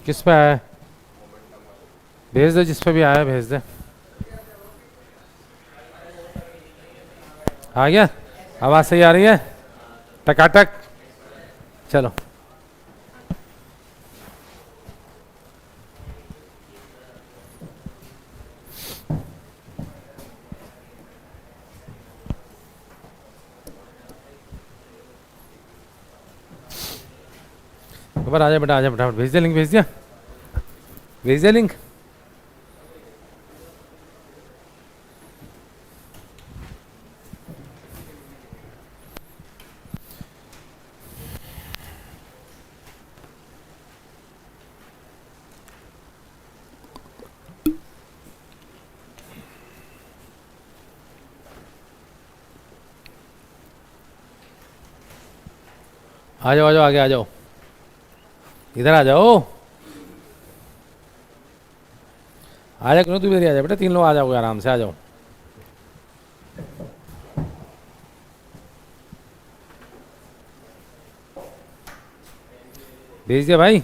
किस पे आया है? भेज दे, जिस पे भी आया है भेज दे। आ गया? आवाज़ सही आ रही है? टकाटक। चलो। ऊपर आ जा बेटा, आ जा फटाफट। भेज दे लिंक, भेज दिया? भेज दे लिंक। आ जाओ, आ जाओ, आगे आ जाओ, इधर आ जाओ। आ जा, क्यों तू इधर ही आ जा बेटा, 3 लोग आ जाओगे आराम से, आ जाओ। भेज दिया भाई।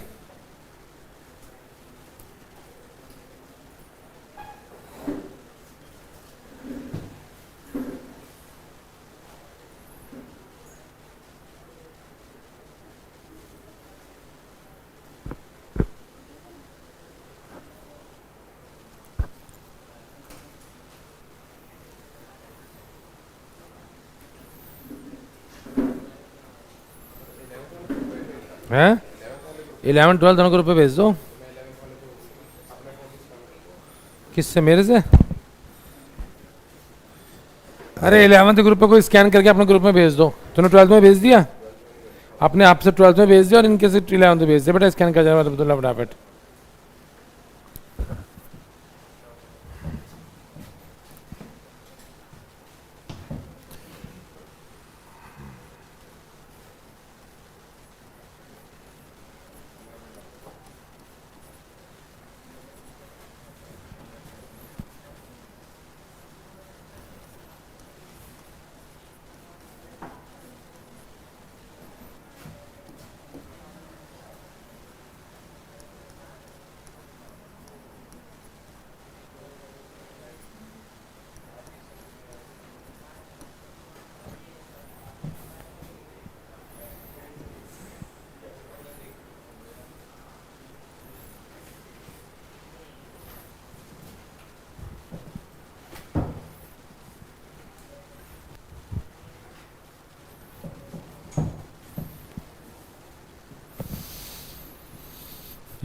हैं? 11 12 दोनों ग्रुप पे भेज दो। किससे? मेरे से? अरे 11th ग्रुप पे कोई स्कैन करके अपने ग्रुप में भेज दो। तूने 12th में भेज दिया? अपने आप से 12th में भेज दिया और इनके से 11th में भेज दे बेटा, स्कैन कर जाएगा अब्दुल्ला फटाफट।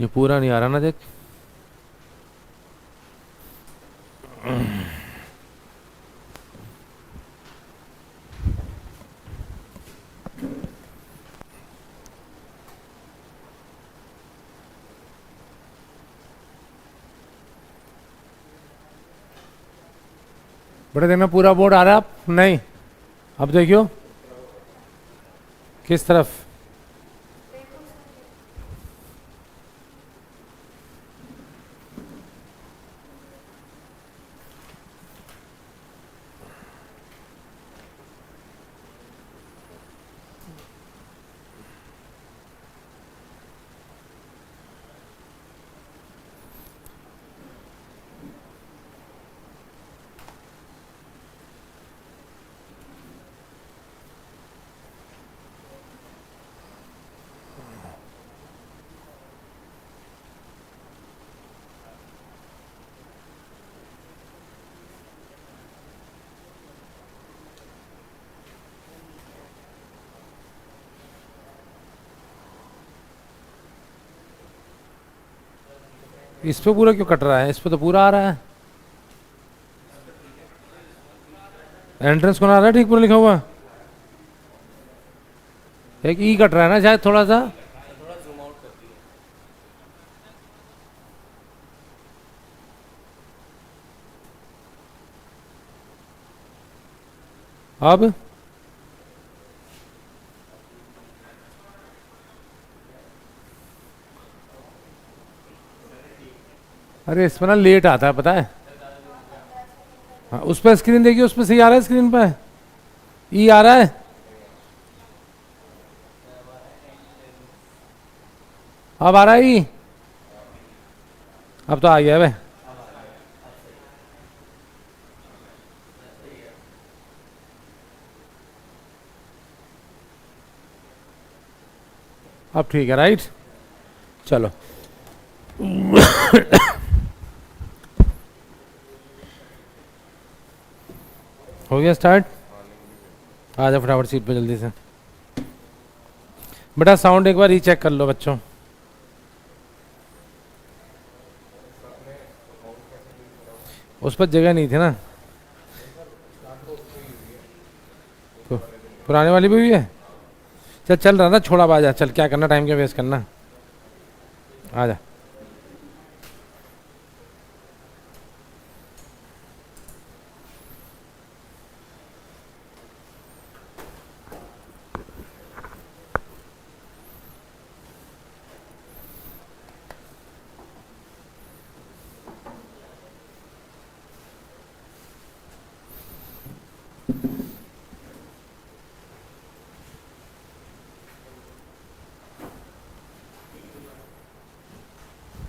ये पूरा नहीं आ रहा ना, देख। बेटा देखना, पूरा बोर्ड आ रहा है? आप नहीं, अब देखियो किस तरफ। इस पे पूरा क्यों कट रहा है? इस पे तो पूरा आ रहा है। एंट्रेंस कौन आ रहा है? ठीक पूरा लिखा हुआ। एक ई कट रहा है ना शायद, थोड़ा सा। अब अरे इसमें ना लेट आता है, पता है। हाँ, उस पर स्क्रीन देखिए, उस पर सही आ रहा है, स्क्रीन पे ई आ रहा है। अब आ रहा है ई। अब तो आ गया भाई। अब ठीक है, राइट। चलो हो गया स्टार्ट। आ जाओ फटाफट सीट पे जल्दी से। बेटा साउंड एक बार रीचेक कर लो बच्चों। उस पर जगह नहीं थी ना, पुराने वाली भी हुई है। चल चल रहा ना, छोड़ा बाजा, चल क्या करना, टाइम क्या वेस्ट करना, आ जा।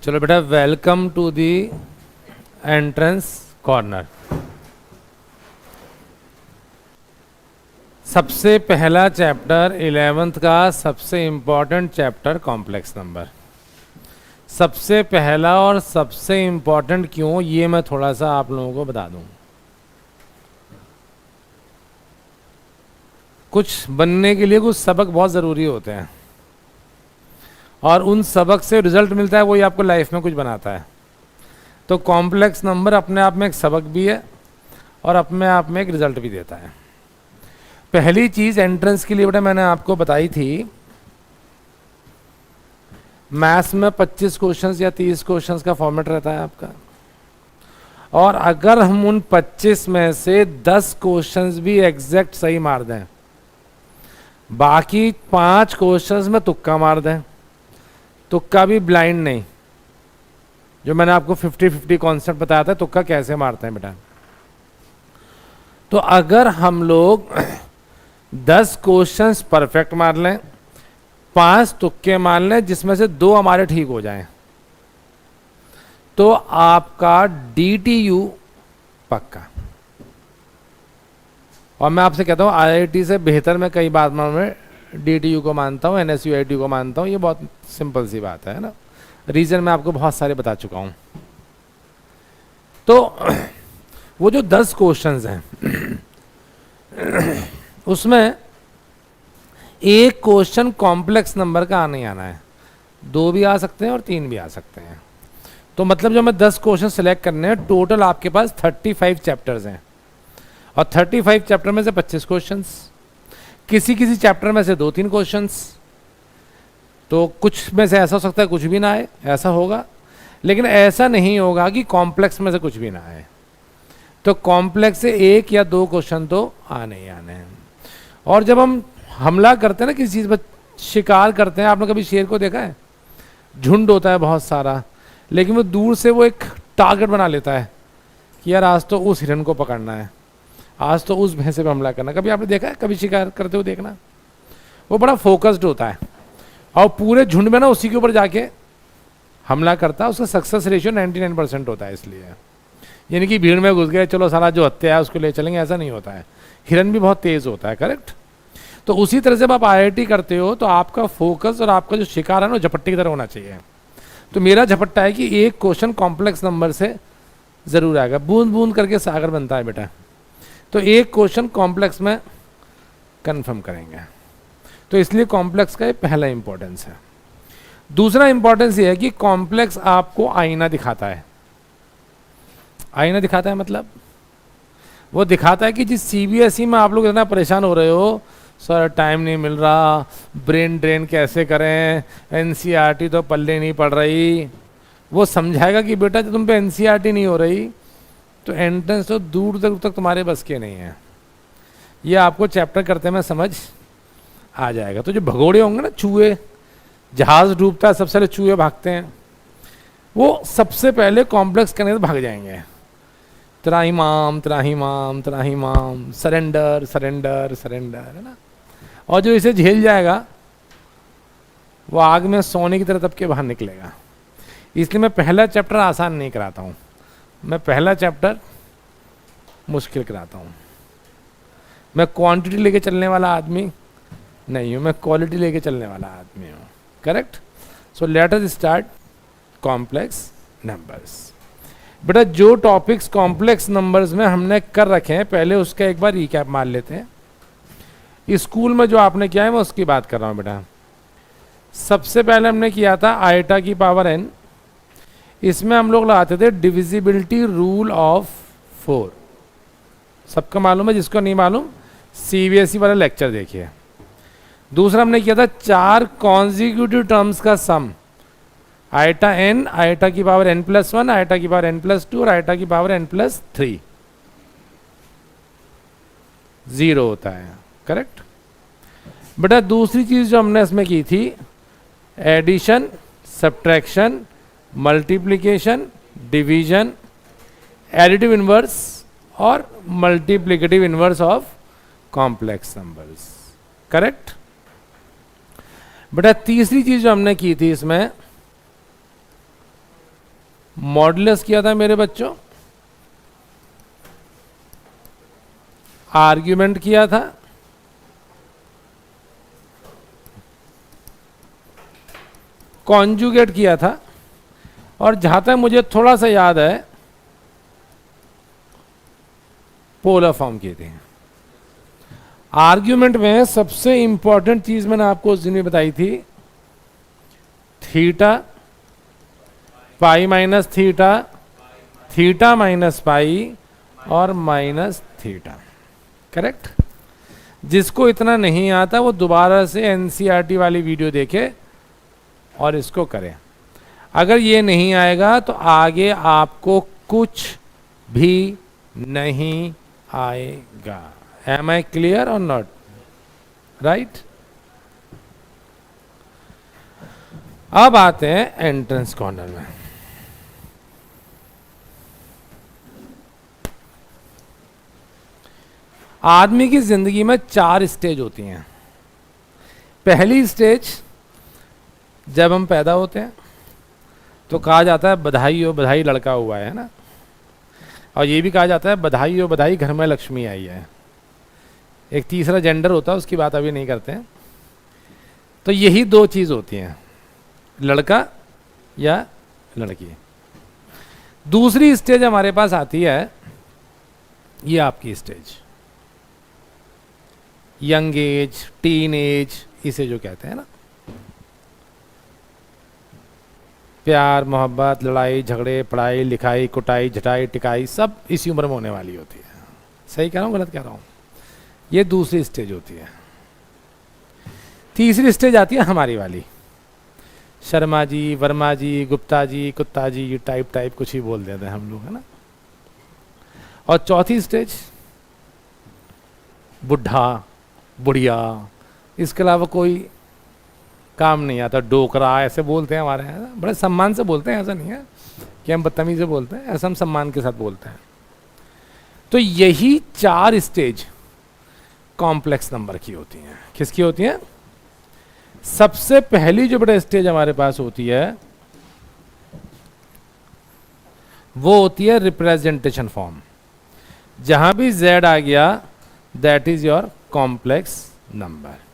चलो बेटा, welcome to the entrance corner. सबसे पहला चैप्टर 11th का सबसे इंपॉर्टेंट चैप्टर कॉम्प्लेक्स नंबर। सबसे पहला और सबसे इंपॉर्टेंट क्यों, ये मैं थोड़ा सा आप लोगों को बता दूं। कुछ बनने के लिए कुछ सबक बहुत ज़रूरी होते हैं, और उन सबक से रिजल्ट मिलता है, वही आपको लाइफ में कुछ बनाता है। तो कॉम्प्लेक्स नंबर अपने आप में एक सबक भी है और अपने आप में एक रिजल्ट भी देता है। पहली चीज़ एंट्रेंस के लिए बेटा मैंने आपको बताई थी, मैथ्स में 25 क्वेश्चंस या 30 क्वेश्चंस का फॉर्मेट रहता है आपका, और अगर हम उन 25 में से 10 क्वेश्चंस भी एग्जैक्ट सही मार दें, बाकी 5 क्वेश्चंस में तुक्का मार दें, तुक्का भी ब्लाइंड नहीं, जो मैंने आपको 50-50 कॉन्सेप्ट बताया था, तुक्का कैसे मारते हैं बेटा। तो अगर हम लोग 10 क्वेश्चंस परफेक्ट मार लें, 5 तुक्के मार लें, जिसमें से 2 हमारे ठीक हो जाएं, तो आपका DTU पक्का। और मैं आपसे कहता हूं IIT से बेहतर मैं कई बात में DTU को मानता हूं, NSUIT को मानता हूं। ये बहुत सिंपल सी बात है ना, रीजन मैं आपको बहुत सारे बता चुका हूं। तो वो जो 10 क्वेश्चंस हैं उसमें एक क्वेश्चन कॉम्प्लेक्स नंबर का आने आना है, 2 भी आ सकते हैं और 3 भी आ सकते हैं। तो मतलब जो हमें 10 क्वेश्चन सिलेक्ट करने हैं, टोटल आपके पास 35 चैप्टर्स हैं, और 35 चैप्टर में से 25 क्वेश्चंस, किसी किसी चैप्टर में से 2-3 क्वेश्चंस। तो कुछ में से ऐसा हो सकता है कुछ भी ना आए, ऐसा होगा, लेकिन ऐसा नहीं होगा कि कॉम्प्लेक्स में से कुछ भी ना आए। तो कॉम्प्लेक्स से 1 या 2 क्वेश्चन तो आने ही आने हैं। और जब हम हमला करते हैं ना किसी चीज़ पर, शिकार करते हैं, आपने कभी शेर को देखा है? झुंड होता है बहुत सारा, लेकिन वो दूर से वो एक टारगेट बना लेता है कि यार आज तो उस हिरन को पकड़ना है, आज तो उस भैंसे पर हमला करना। कभी आपने देखा है कभी शिकार करते हुए? देखना, वो बड़ा फोकस्ड होता है और पूरे झुंड में ना उसी के ऊपर जाके हमला करता है। उसका सक्सेस रेशियो 99% होता है। इसलिए यानी कि भीड़ में घुस गए, चलो सारा जो हत्या है उसको ले चलेंगे, ऐसा नहीं होता है। हिरन भी बहुत तेज होता है, करेक्ट। तो उसी तरह से जब आप IIT करते हो तो आपका फोकस और आपका जो शिकार है ना, झपट्टे की तरह होना चाहिए। तो मेरा झपट्टा है कि एक क्वेश्चन कॉम्प्लेक्स नंबर से जरूर आएगा। बूंद बूंद करके सागर बनता है बेटा, तो एक क्वेश्चन कॉम्प्लेक्स में कंफर्म करेंगे। तो इसलिए कॉम्प्लेक्स का ये पहला इंपॉर्टेंस है। दूसरा इंपॉर्टेंस ये है कि कॉम्प्लेक्स आपको आईना दिखाता है। आईना दिखाता है मतलब वो दिखाता है कि जिस CBSE में आप लोग इतना परेशान हो रहे हो, सर टाइम नहीं मिल रहा, ब्रेन ड्रेन कैसे करें, NCERT तो पल्ले नहीं पड़ रही, वो समझाएगा कि बेटा जब तुम पे NCERT नहीं हो रही तो एंट्रेंस तो दूर दूर तक तुम्हारे बस के नहीं है। ये आपको चैप्टर करते में समझ आ जाएगा। तो जो भगोड़े होंगे ना, चूहे, जहाज डूबता है सबसे पहले चूहे भागते हैं, वो सबसे पहले कॉम्प्लेक्स करने से भाग जाएंगे। त्राहिमाम त्राहिमाम त्राहिमाम, सरेंडर सरेंडर सरेंडर, है ना। और जो इसे झेल जाएगा वो आग में सोने की तरह तब के बाहर निकलेगा। इसलिए मैं पहला चैप्टर आसान नहीं कराता हूँ, मैं पहला चैप्टर मुश्किल कराता हूँ। मैं क्वांटिटी लेके चलने वाला आदमी नहीं हूँ, मैं क्वालिटी लेके चलने वाला आदमी हूँ। Correct. So let us start complex numbers. बेटा जो टॉपिक्स कॉम्प्लेक्स नंबर्स में हमने कर रखे हैं पहले उसका एक बार रिकैप मार लेते हैं। स्कूल में जो आपने किया है मैं उसकी बात कर रहा हूँ बेटा। सबसे पहले हमने किया था आइटा की पावर n, इसमें हम लोग लगाते थे डिविजिबिलिटी रूल ऑफ 4। सबका मालूम है, जिसको नहीं मालूम सीबीएसई वाला लेक्चर देखिए। दूसरा हमने किया था 4 कॉन्जिक्यूटिव टर्म्स का सम, आइटा n, आइटा की पावर n+1, आइटा की पावर n+2 और आइटा की पावर n+3 0 होता है। करेक्ट बेटा। दूसरी चीज जो हमने इसमें की थी addition, subtraction, multiplication, division, additive inverse और multiplicative inverse of complex numbers. Correct बेटा। तीसरी चीज जो हमने की थी इसमें मॉडुलस किया था मेरे बच्चों, आर्ग्यूमेंट किया था, कॉन्जुगेट किया था और जहां तक मुझे थोड़ा सा याद है पोलर फॉर्म किए थे। आर्ग्यूमेंट में सबसे इंपॉर्टेंट चीज मैंने आपको उस दिन में बताई थी theta, pi minus theta, theta minus pi और माइनस थीटा। करेक्ट। जिसको इतना नहीं आता वो दोबारा से एनसीईआरटी वाली वीडियो देखे और इसको करें। अगर ये नहीं आएगा तो आगे आपको कुछ भी नहीं आएगा। एम आई क्लियर और नॉट? राइट। अब आते हैं एंट्रेंस कॉर्नर में। आदमी की जिंदगी में 4 स्टेज होती हैं। पहली स्टेज जब हम पैदा होते हैं तो कहा जाता है बधाई हो बधाई लड़का हुआ है ना, और ये भी कहा जाता है बधाई हो बधाई घर में लक्ष्मी आई है। एक तीसरा जेंडर होता है, उसकी बात अभी नहीं करते हैं। तो यही 2 चीज होती हैं, लड़का या लड़की। दूसरी स्टेज हमारे पास आती है, ये आपकी stage, young age, teen age, इसे जो कहते हैं ना, प्यार मोहब्बत लड़ाई झगड़े पढ़ाई लिखाई कुटाई झटाई टिकाई सब इसी उम्र में होने वाली होती है। सही कह रहा हूँ गलत कह रहा हूँ? ये दूसरी स्टेज होती है। तीसरी स्टेज आती है हमारी वाली, शर्मा जी, वर्मा जी, गुप्ता जी, कुत्ता जी, टाइप कुछ ही बोल देते हैं हम लोग, है ना। और चौथी स्टेज बुढ़ा बुढ़िया, इसके अलावा कोई काम नहीं आता, डोकरा ऐसे बोलते हैं हमारे यहाँ, बड़े सम्मान से बोलते हैं, ऐसा नहीं है कि हम बदतमीजी से बोलते हैं, ऐसा हम सम्मान के साथ बोलते हैं। तो यही 4 स्टेज कॉम्प्लेक्स नंबर की होती हैं। किसकी होती हैं? सबसे पहली जो बड़ा स्टेज हमारे पास होती है वो होती है रिप्रेजेंटेशन फॉर्म। जहां भी z आ गया that is your complex number.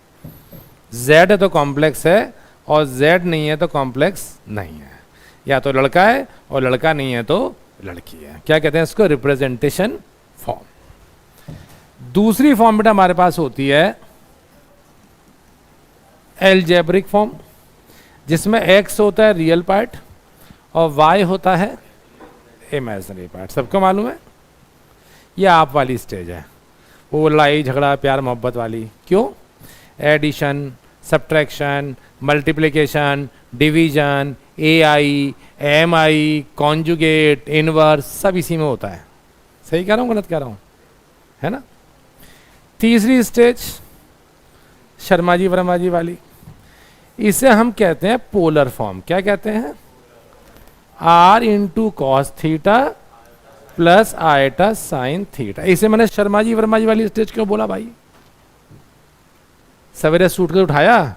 z है तो कॉम्प्लेक्स है और z नहीं है तो कॉम्प्लेक्स नहीं है। या तो लड़का है और लड़का नहीं है तो लड़की है। क्या कहते हैं इसको? Representation form. दूसरी फॉर्म बेटा हमारे पास होती है एलजेब्रिक फॉर्म, जिसमें x होता है रियल पार्ट और y होता है इमेजिनरी पार्ट। सबको मालूम है? ये आप वाली स्टेज है, वो लड़ाई झगड़ा प्यार मोहब्बत वाली। क्यों? Addition, subtraction, multiplication, division, AI, MI, conjugate, inverse सब इसी में होता है। सही कह रहा हूँ गलत कह रहा हूँ? है ना। तीसरी स्टेज शर्मा जी वर्मा जी वाली, इसे हम कहते हैं पोलर फॉर्म। क्या कहते हैं? R into cos theta plus iota sine theta. इसे मैंने शर्मा जी वर्मा जी वाली स्टेज क्यों बोला भाई? सवेरे सूट कर उठाया,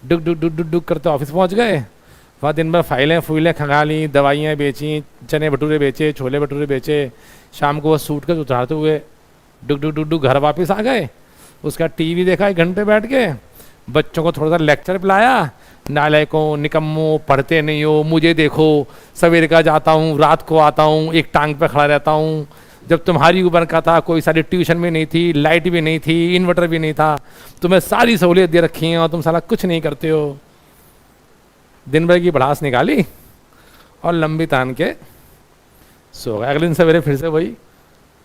डुक डुक डुक डुक डुक करते ऑफिस पहुंच गए, वहाँ दिन भर फाइलें फूलें खंगा ली, दवाइयाँ बेची, चने भटूरे बेचे, छोले भटूरे बेचे, शाम को वो सूट कर उतारते हुए डुक डुक डुक डुक घर वापस आ गए। उसका टीवी देखा 1 घंटे बैठ के, बच्चों को थोड़ा सा लेक्चर पिलाया, नालायकों निकम्मो पढ़ते नहीं हो, मुझे देखो सवेरे का जाता हूँ रात को आता हूँ, एक टांग पे खड़ा रहता हूँ, जब तुम्हारी उम्र का था कोई सारी ट्यूशन भी नहीं थी, लाइट भी नहीं थी, इन्वर्टर भी नहीं था, तुम्हें सारी सहूलियत दे रखी है और तुम साला कुछ नहीं करते हो। दिन भर की भड़ास निकाली और लंबी तान के सो गए। अगले दिन सवेरे फिर से वही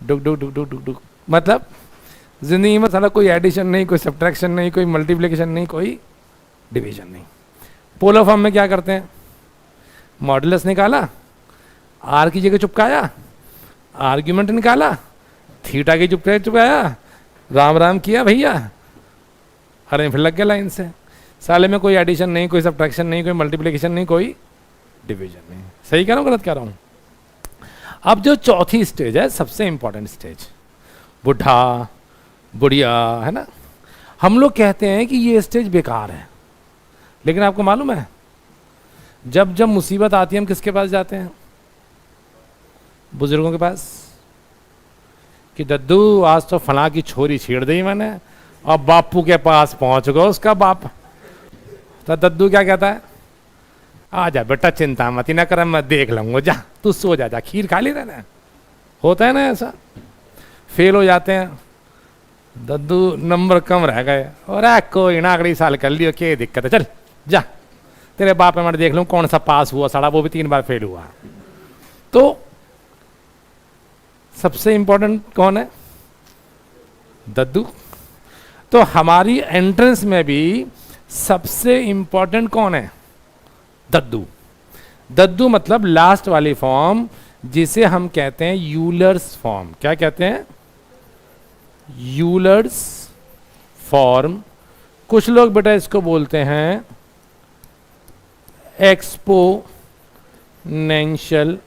डुक डुक डुक डुक डुक डुक। मतलब जिंदगी में साला कोई एडिशन नहीं, कोई सब्ट्रैक्शन नहीं, कोई मल्टीप्लिकेशन नहीं, कोई डिवीजन नहीं। पोलर फॉर्म में क्या करते हैं, मॉडुलस निकाला, आर की जगह चुपकाया, आर्ग्यूमेंट निकाला, थीटा की चुपकाया, राम राम किया भैया, अरे फिर लग गया लाइन से। साले में कोई एडिशन नहीं, कोई सब्ट्रैक्शन नहीं, कोई मल्टीप्लिकेशन नहीं, कोई डिवीजन नहीं। सही कह रहा हूँ गलत कह रहा हूँ? अब जो चौथी स्टेज है, सबसे इंपॉर्टेंट स्टेज, बुढ़ा बुढ़िया, है ना। हम लोग कहते हैं कि ये स्टेज बेकार है, लेकिन आपको मालूम है जब जब मुसीबत आती है हम किसके पास जाते हैं? बुजुर्गों के पास, कि दद्दू आज तो फला की छोरी छेड़ दी मैंने, और बापू के पास पहुंच गया उसका बाप। तो दद्दू क्या कहता है, आ जा बेटा चिंता मत ना कर, मैं देख लूंगा, जा तू सो जा, जा खीर खा ली रहना। होता है ना ऐसा, फेल हो जाते हैं, दद्दू नंबर कम रह गए, और कोई ना अगली साल कर लियो, क्या दिक्कत है, चल जा तेरे बाप में मैं देख लूँ कौन सा पास हुआ साड़ा, वो भी 3 बार फेल हुआ। तो सबसे इंपॉर्टेंट कौन है? दद्दू। तो हमारी एंट्रेंस में भी सबसे इंपॉर्टेंट कौन है? दद्दू। दद्दू मतलब लास्ट वाली फॉर्म, जिसे हम कहते हैं यूलर्स फॉर्म। क्या कहते हैं? Euler's form. कुछ लोग बेटा इसको बोलते हैं एक्सपोनेंशियल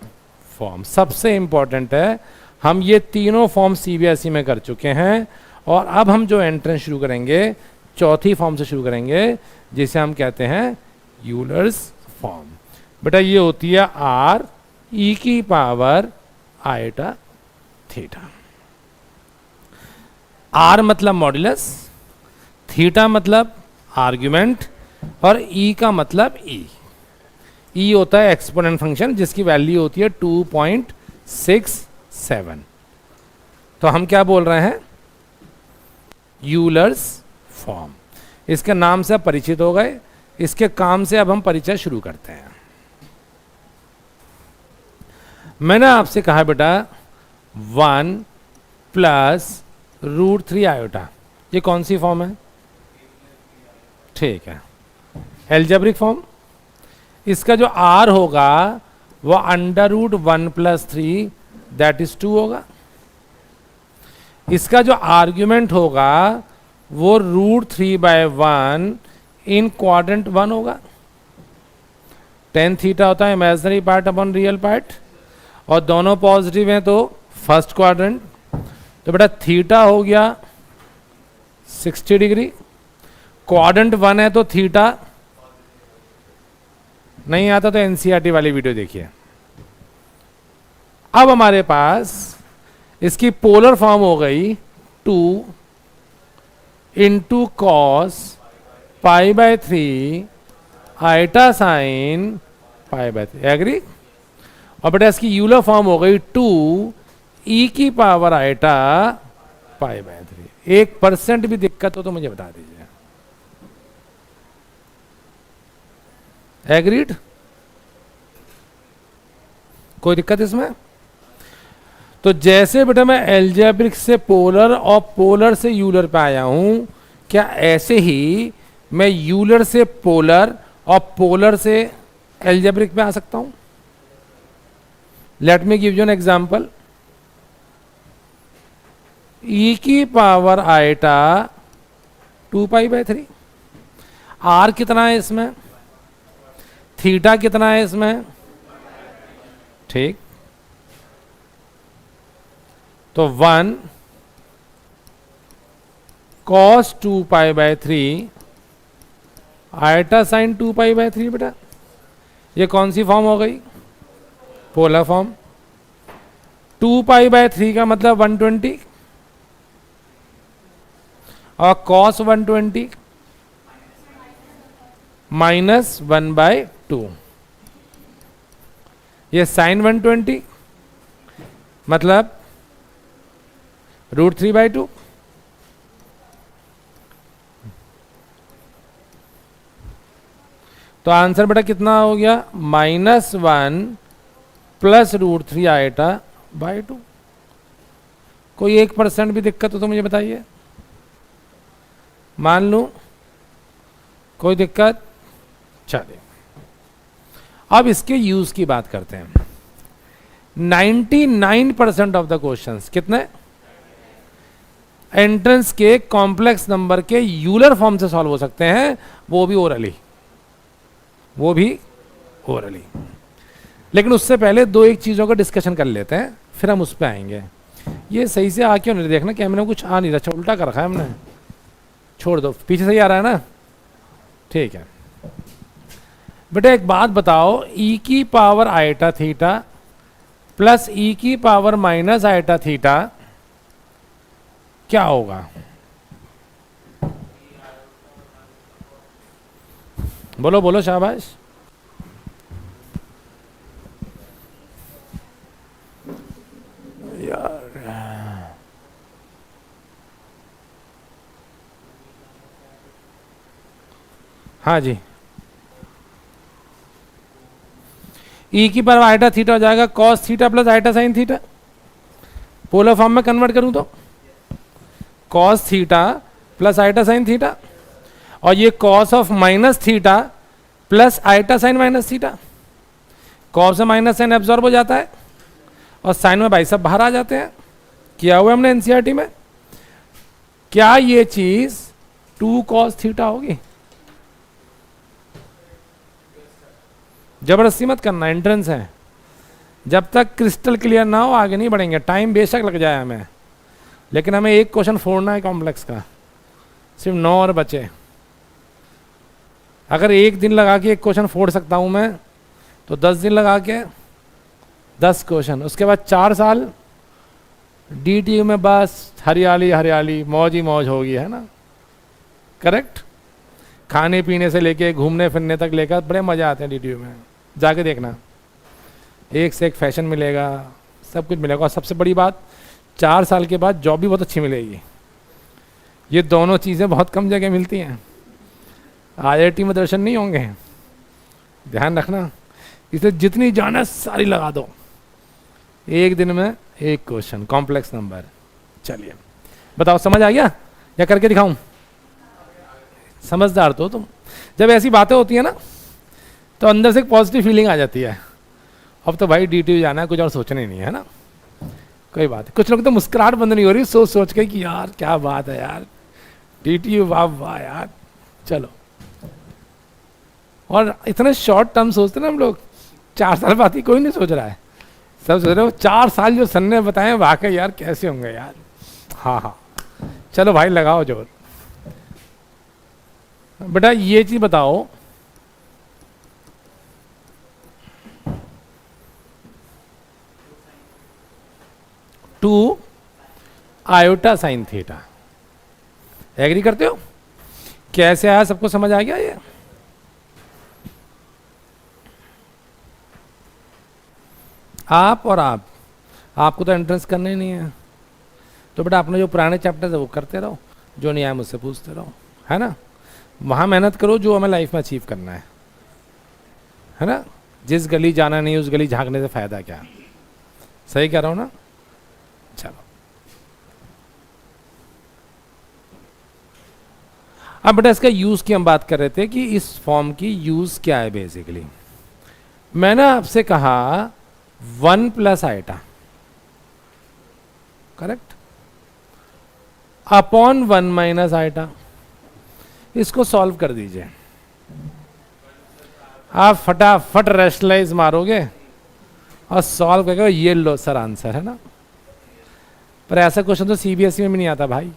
फॉर्म। सबसे इंपॉर्टेंट है, हम ये तीनों फॉर्म सीबीएसई में कर चुके हैं, और अब हम जो एंट्रेंस शुरू करेंगे चौथी फॉर्म से शुरू करेंगे, जिसे हम कहते हैं यूलर्स फॉर्म। बेटा ये होती है आर ई की पावर आइटा थीटा। आर मतलब मॉड्यूलस, थीटा मतलब आर्ग्यूमेंट, और ई का मतलब ई। ई होता है एक्सपोनेंट फंक्शन जिसकी वैल्यू होती है 2.67। तो हम क्या बोल रहे हैं? Euler's form. इसके नाम से आप परिचित हो गए, इसके काम से अब हम परिचय शुरू करते हैं। मैंने आपसे कहा बेटा 1 + √3 आयोटा, ये कौन सी फॉर्म है? ठीक है, एल्जेब्रिक फॉर्म। इसका जो आर होगा वो √1 + 3 दैट इज 2 होगा। इसका जो आर्ग्यूमेंट होगा वो √3/1 इन क्वाड्रेंट 1 होगा। tan थीटा होता है imaginary part upon real part, और दोनों पॉजिटिव हैं तो फर्स्ट क्वाड्रेंट। तो बेटा थीटा हो गया 60 डिग्री, क्वाड्रेंट 1 है तो थीटा नहीं आता तो एनसीईआरटी वाली वीडियो देखिए। अब हमारे पास इसकी पोलर फॉर्म हो गई 2 × cos π/3 आइटा साइन π/3। एग्री? और बेटा इसकी यूलर फॉर्म हो गई 2 e की पावर आइटा π/3। 1% भी दिक्कत हो तो मुझे बता दीजिए। एग्रीड? कोई दिक्कत इसमें? तो जैसे बेटा मैं एल्जेब्रिक से पोलर और पोलर से यूलर पे आया हूं, क्या ऐसे ही मैं यूलर से पोलर और पोलर से एल्जेब्रिक पे आ सकता हूं? Let me give you an example. e की पावर आइटा 2π/3। r कितना है इसमें? थीटा कितना है इसमें? ठीक, तो 1 cos 2π/3 आइटा साइन 2π/3 बेटा। ये कौन सी फॉर्म हो गई? Polar form. 2π/3 का मतलब 120 और cos 120 -1/2। ये sin 120 मतलब √3/2। तो आंसर बेटा कितना हो गया? -1 + √3i/2। कोई 1% भी दिक्कत हो तो मुझे बताइए। मान लूं कोई दिक्कत? चलिए अब इसके यूज की बात करते हैं। 99% ऑफ द क्वेश्चंस कितने एंट्रेंस के कॉम्प्लेक्स नंबर के यूलर फॉर्म से सॉल्व हो सकते हैं, वो भी ओरली। लेकिन उससे पहले दो एक चीज़ों का डिस्कशन कर लेते हैं, फिर हम उस पर आएंगे। ये सही से आ क्यों नहीं देखना, कैमरे में कुछ आ नहीं रहा, उल्टा कर रखा है हमने। छोड़ दो, पीछे सही आ रहा है ना? ठीक है बेटा, एक बात बताओ, e की power iota theta plus e की पावर माइनस आइटा थीटा क्या होगा? बोलो बोलो, शाबाश। यार हाँ जी, e की पावर आइटा थीटा हो जाएगा cos theta plus iota sine theta. Polar form में कन्वर्ट करूं तो cos theta plus iota sine theta, और ये cos of minus theta plus iota sine minus theta. cos से माइनस साइन एब्जॉर्ब हो जाता है और साइन में भाई सब बाहर आ जाते हैं। किया हुआ हमने एनसीईआरटी में। क्या ये चीज 2 cos थीटा होगी? जबरदस्ती मत करना, एंट्रेंस है। जब तक क्रिस्टल क्लियर ना हो आगे नहीं बढ़ेंगे। टाइम बेशक लग जाए हमें, लेकिन हमें एक क्वेश्चन फोड़ना है कॉम्प्लेक्स का। सिर्फ 9 और बचे। अगर एक दिन लगा के एक क्वेश्चन फोड़ सकता हूं मैं, तो 10 दिन लगा के 10 क्वेश्चन, उसके बाद 4 साल DTU में बस हरियाली हरियाली, मौज ही मौज होगी, है ना? करेक्ट। खाने पीने से लेके घूमने फिरने तक लेकर बड़े मजे आते हैं DTU में। जाके देखना, एक से एक फैशन मिलेगा, सब कुछ मिलेगा। और सबसे बड़ी बात, 4 साल के बाद जॉब भी बहुत अच्छी मिलेगी। ये दोनों चीज़ें बहुत कम जगह मिलती हैं। IIT में दर्शन नहीं होंगे, ध्यान रखना। इसलिए जितनी जाना सारी लगा दो, एक दिन में एक क्वेश्चन कॉम्प्लेक्स नंबर। चलिए बताओ, समझ आ गया या करके दिखाऊं? समझदार तो तुम। जब ऐसी बातें होती है ना, तो अंदर से एक पॉजिटिव फीलिंग आ जाती है। अब तो भाई DTU जाना है, कुछ और सोचना ही नहीं है ना। कोई बात है। कुछ लोग तो मुस्कुराहट बंद नहीं हो रही सोच सोच के कि यार क्या बात है यार, DTU वाह वाह यार। चलो, और इतने शॉर्ट टर्म सोचते ना हम लोग। 4 साल बाद ही कोई नहीं सोच रहा है, सब सोच रहे हो 4 साल जो सन ने बताए वाकई यार कैसे होंगे यार। हाँ, चलो भाई लगाओ जोर। बेटा ये चीज बताओ, two iota sine theta, agree करते हो? कैसे आया, सबको समझ आ गया ये? आप और आपको तो एंट्रेंस करना ही नहीं है, तो बेटा अपने जो पुराने चैप्टर्स है वो करते रहो, जो नहीं आया मुझसे पूछते रहो, है ना? वहाँ मेहनत करो जो हमें लाइफ में अचीव करना है ना? जिस गली जाना नहीं उस गली झांकने से फायदा क्या? सही कह रहा हूँ ना? चलो अब बेटा इसका यूज की हम बात कर रहे थे कि इस फॉर्म की यूज क्या है। बेसिकली मैंने आपसे कहा 1 + आइटा, करेक्ट, अपॉन 1 - आइटा। इसको सॉल्व कर दीजिए। आप फटाफट रैशनलाइज मारोगे और सॉल्व करेगा, ये लो सर आंसर, है ना? पर ऐसा क्वेश्चन तो CBSE में भी नहीं आता भाई।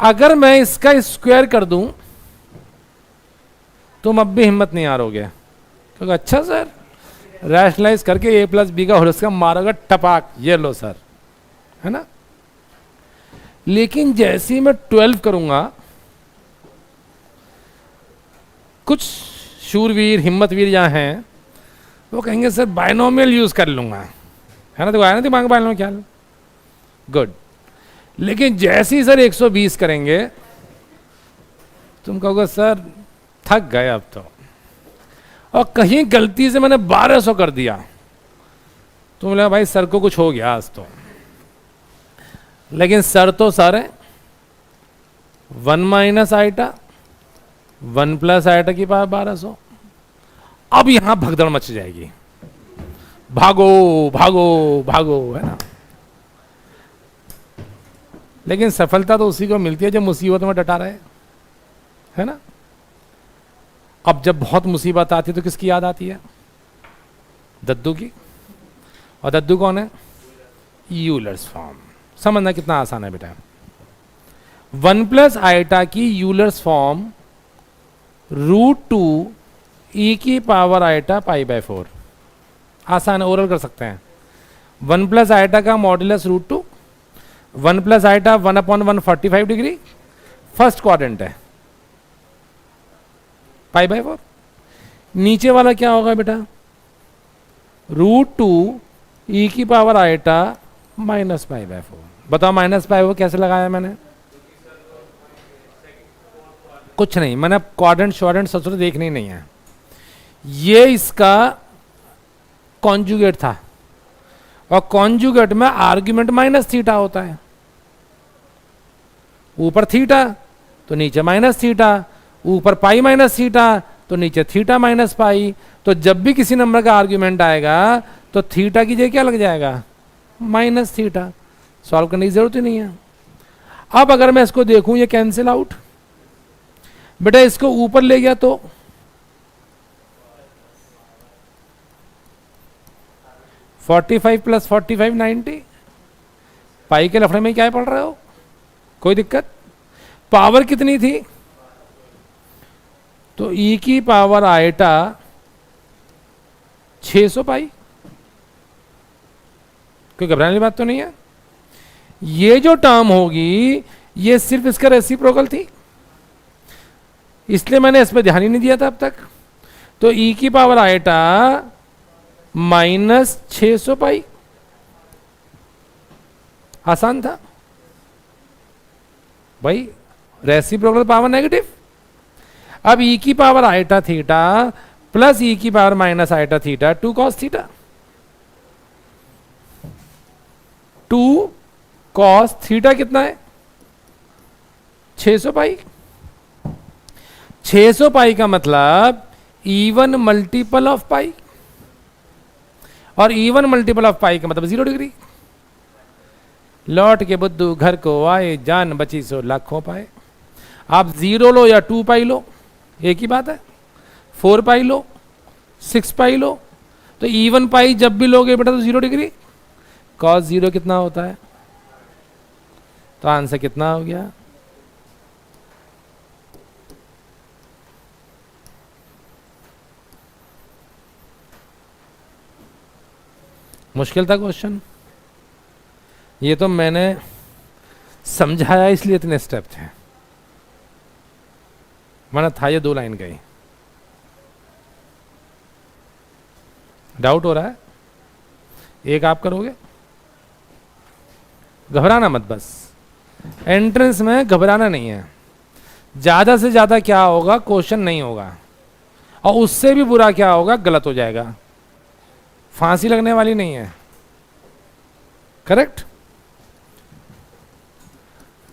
अगर मैं इसका स्क्वायर कर दूं तुम अब भी हिम्मत नहीं हारोगे, क्योंकि अच्छा सर रैशनलाइज करके a+b का होल स्क्वायर मारोगे टपाक, ये लो सर, है ना। लेकिन जैसे ही मैं 12 करूंगा, कुछ शूरवीर हिम्मतवीर यहाँ हैं, वो कहेंगे सर बायनोमियल यूज कर लूंगा, है ना, तो आया ना दिमाग में बायनोमियल ख्याल, गुड। लेकिन जैसे ही सर 120 करेंगे, तुम कहोगे सर थक गए अब तो, और कहीं गलती से मैंने 1200 कर दिया, तुम लगा भाई सर को कुछ हो गया आज तो। लेकिन सर तो सर है, 1 माइनस आइटा 1 प्लस आइटा की पावर 1200। अब यहां भगदड़ मच जाएगी, भागो भागो भागो, है ना। लेकिन सफलता तो उसी को मिलती है जो मुसीबत में डटा रहे, है ना। अब जब बहुत मुसीबत आती है तो किसकी याद आती है? दद्दू की। और दद्दू कौन है? Euler's form. समझना कितना आसान है बेटा। 1 प्लस आइटा की यूलर्स फॉर्म √2 e की पावर आइटा π/4। आसान है, ओरल कर सकते हैं। 1 प्लस आइटा का modulus √2, 1 plus iota 1/145 degree, first quadrant है, π/4। नीचे वाला क्या होगा बेटा? √2 e की पावर आइटा -π/4। बताओ -π/4 कैसे लगाया मैंने? कुछ नहीं, मैंने क्वाड्रेंट शॉर्डेंट ससुर देखने ही नहीं है। ये इसका कॉन्जुगेट था, और कॉन्जुगेट में आर्ग्यूमेंट -θ होता है। ऊपर थीटा तो नीचे -θ, ऊपर π-θ तो नीचे θ -π। तो जब भी किसी नंबर का आर्ग्यूमेंट आएगा तो थीटा की जगह क्या लग जाएगा? -θ। सॉल्व करने की जरूरत ही नहीं है। अब अगर मैं इसको देखूं, ये कैंसिल आउट बेटा, इसको ऊपर ले गया तो 45 + 45 90। पाई के लफड़े में क्या पढ़ रहे हो? कोई दिक्कत? पावर कितनी थी? तो e की पावर आइटा 600 पाई। कोई घबराने वाली बात तो नहीं है। ये जो टर्म होगी ये सिर्फ इसका रेसिप्रोकल थी, इसलिए मैंने इस पर ध्यान ही नहीं दिया था अब तक। तो e की पावर आइटा -600 पाई, आसान था भाई, रेसिप्रोकल पावर नेगेटिव। अब e की power iota theta plus e की power minus iota theta 2 cos theta, 2 cos theta कितना है? 600 पाई। 600 पाई का मतलब E1 मल्टीपल ऑफ पाई, और E1 मल्टीपल ऑफ पाई का मतलब 0 डिग्री। लौट के बुद्धू घर को आए, जान बची सो लाखों पाए। आप 0 लो या 2 पाई लो, एक ही बात है। 4 पाई लो, 6 पाई लो, तो E1 पाई जब भी लोगे बेटा तो 0 डिग्री। cos 0 कितना होता है? तो आंसर कितना हो गया? मुश्किल था क्वेश्चन? ये तो मैंने समझाया इसलिए इतने स्टेप थे, मैंने था ये 2 लाइन का ही। डाउट हो रहा है? एक आप करोगे? घबराना मत, बस एंट्रेंस में घबराना नहीं है। ज्यादा से ज्यादा क्या होगा? क्वेश्चन नहीं होगा, और उससे भी बुरा क्या होगा? गलत हो जाएगा। फांसी लगने वाली नहीं है। Correct?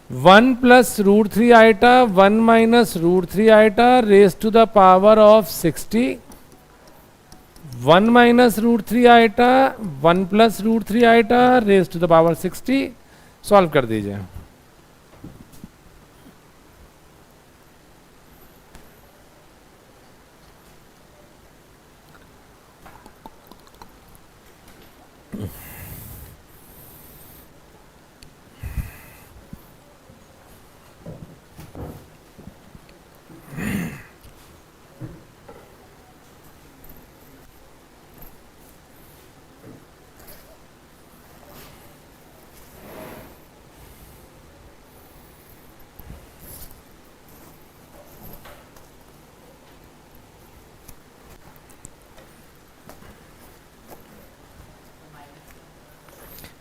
1 + √3 iota 1 - √3 iota raise to the power of 60, 1 - √3 iota 1 + √3 iota raise to the power 60। Solve कर दीजिए।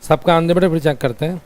सबका आंसर बेटा फिर चेक करते हैं।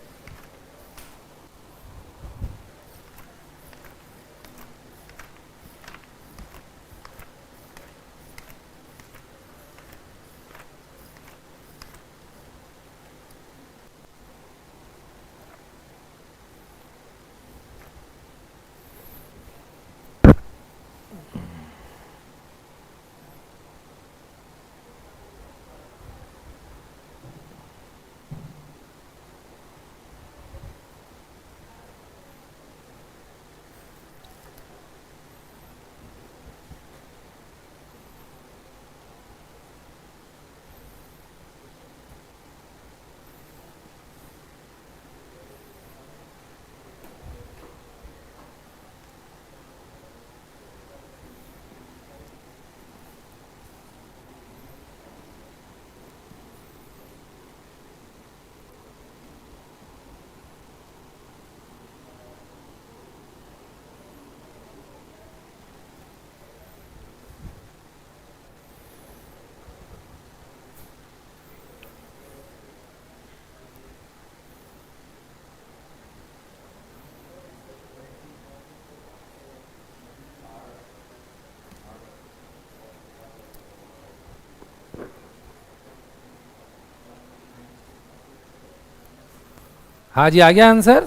हाँ जी, आ गया आंसर।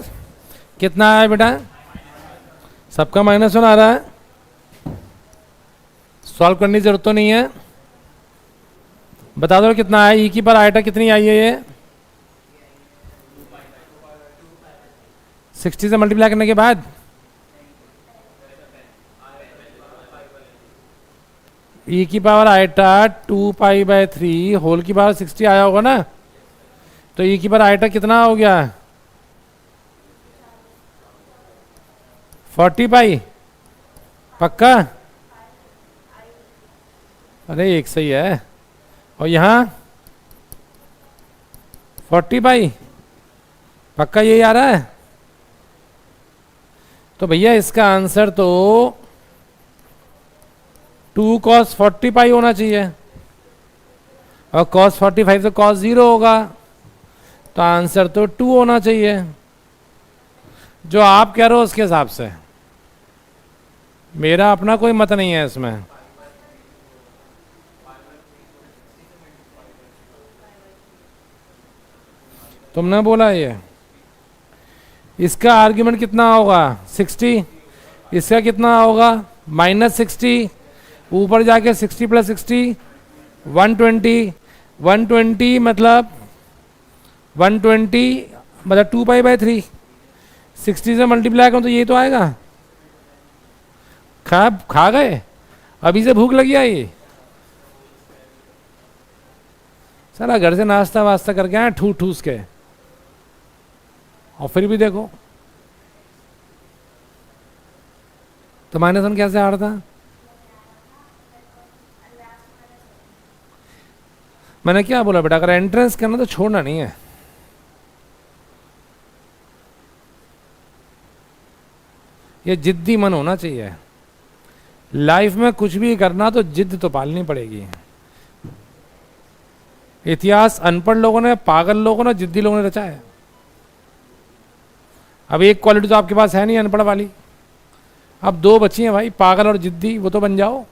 कितना आया बेटा? सबका -1 आ रहा है। सॉल्व करने की जरूरत तो नहीं है। बता दो कितना आया। ई की पर आइटा कितनी आई है? ये 60 से मल्टीप्लाई करने के बाद ई की पावर आइटा 2π/3 होल की पावर 60 आया होगा ना। तो ई की पावर आइटा कितना हो गया? 40π। पक्का? अरे एक सही है। और यहाँ 40π। पक्का यही आ रहा है। तो भैया इसका आंसर तो 2 cos 40π होना चाहिए। और cos 45 तो cos 0 होगा। तो आंसर तो 2 होना चाहिए। जो आप कह रहे हो उसके हिसाब से मेरा अपना कोई मत नहीं है इसमें। तुमने बोला ये। इसका आर्ग्यूमेंट कितना होगा? 60। इसका कितना होगा? -60। ऊपर जाके 60 + 60 120। 120 मतलब 2π/3। 60 से मल्टीप्लाई करो तो ये तो आएगा। खा गए? अभी से भूख लगी आई। सारा घर से नाश्ता वास्ता करके आए ठूस ठूस के, और फिर भी देखो तो -1 कैसे आ रहा था? मैंने क्या बोला बेटा, अगर एंट्रेंस करना तो छोड़ना नहीं है। ये जिद्दी मन होना चाहिए। लाइफ में कुछ भी करना तो जिद तो पालनी पड़ेगी। इतिहास अनपढ़ लोगों ने, पागल लोगों ने, जिद्दी लोगों ने रचा है। अब एक क्वालिटी तो आपके पास है नहीं अनपढ़ वाली। अब 2 बची हैं भाई, पागल और जिद्दी। वो तो बन जाओ।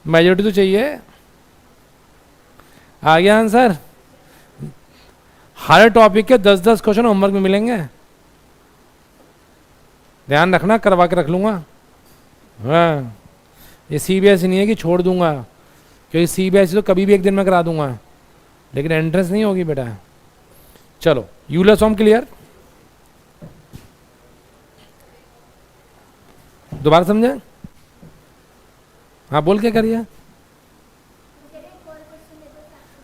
मेजोरिटी तो चाहिए। आ गया आंसर। हर टॉपिक के 10-10 क्वेश्चन होमवर्क में मिलेंगे। ध्यान रखना, करवा के रख लूंगा। हाँ, ये CBSE नहीं है कि छोड़ दूंगा, क्योंकि CBSE तो कभी भी एक दिन में करा दूंगा, लेकिन एंट्रेंस नहीं होगी बेटा। चलो, यूलर फॉर्म क्लियर? दोबारा समझे? हाँ, बोल के करिए।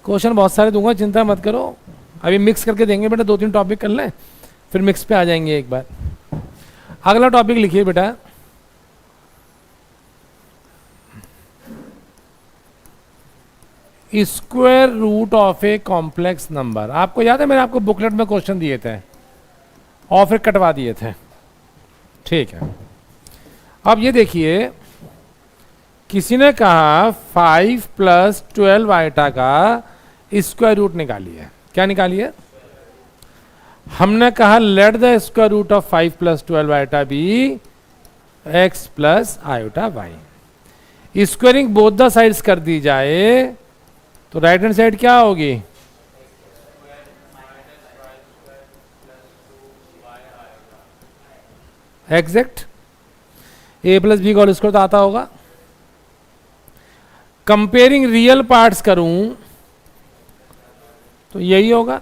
क्वेश्चन बहुत सारे दूंगा, चिंता मत करो। अभी मिक्स करके देंगे बेटा, 2-3 टॉपिक कर लें, फिर मिक्स पे आ जाएंगे एक बार। अगला टॉपिक लिखिए बेटा, square root of a complex number. आपको याद है मैंने आपको बुकलेट में क्वेश्चन दिए थे और फिर कटवा दिए थे, ठीक है। अब ये देखिए, किसी ने कहा 5 + 12 आइटा का स्क्वायर रूट निकालिए। क्या निकालिए? हमने कहा let the square root of 5 + 12 iota be x + iota y। Squaring both the sides कर दी जाए तो राइट हैंड साइड क्या होगी? एग्जैक्ट। a + b का होल स्क्वायर तो आता होगा। कंपेयरिंग रियल पार्ट्स करूं तो यही होगा,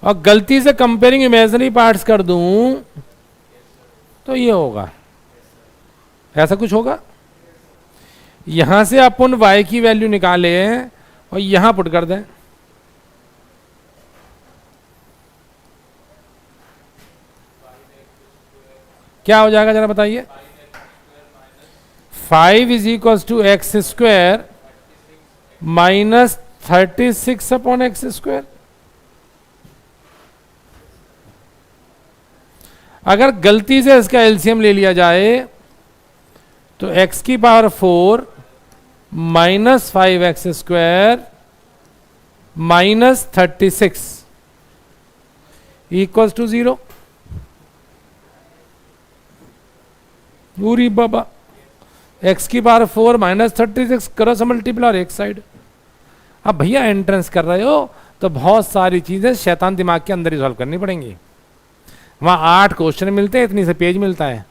और गलती से कंपेयरिंग इमेजिनरी पार्ट्स कर दूं तो ये होगा। ऐसा कुछ होगा। यहां से अपन y की वैल्यू निकाले और यहां पुट कर दें, क्या हो जाएगा जरा बताइए? 5 = x² - 36/x²। अगर गलती से इसका एलसीएम ले लिया जाए तो x⁴ - 5x² - 36 = 0। पूरी बाबा x⁴ - 36 करो से मल्टीप्लाई एक साइड। अब भैया एंट्रेंस कर रहे हो तो बहुत सारी चीजें शैतान दिमाग के अंदर ही सॉल्व करनी पड़ेंगी। वहां 8 क्वेश्चन मिलते हैं, इतनी से पेज मिलता है,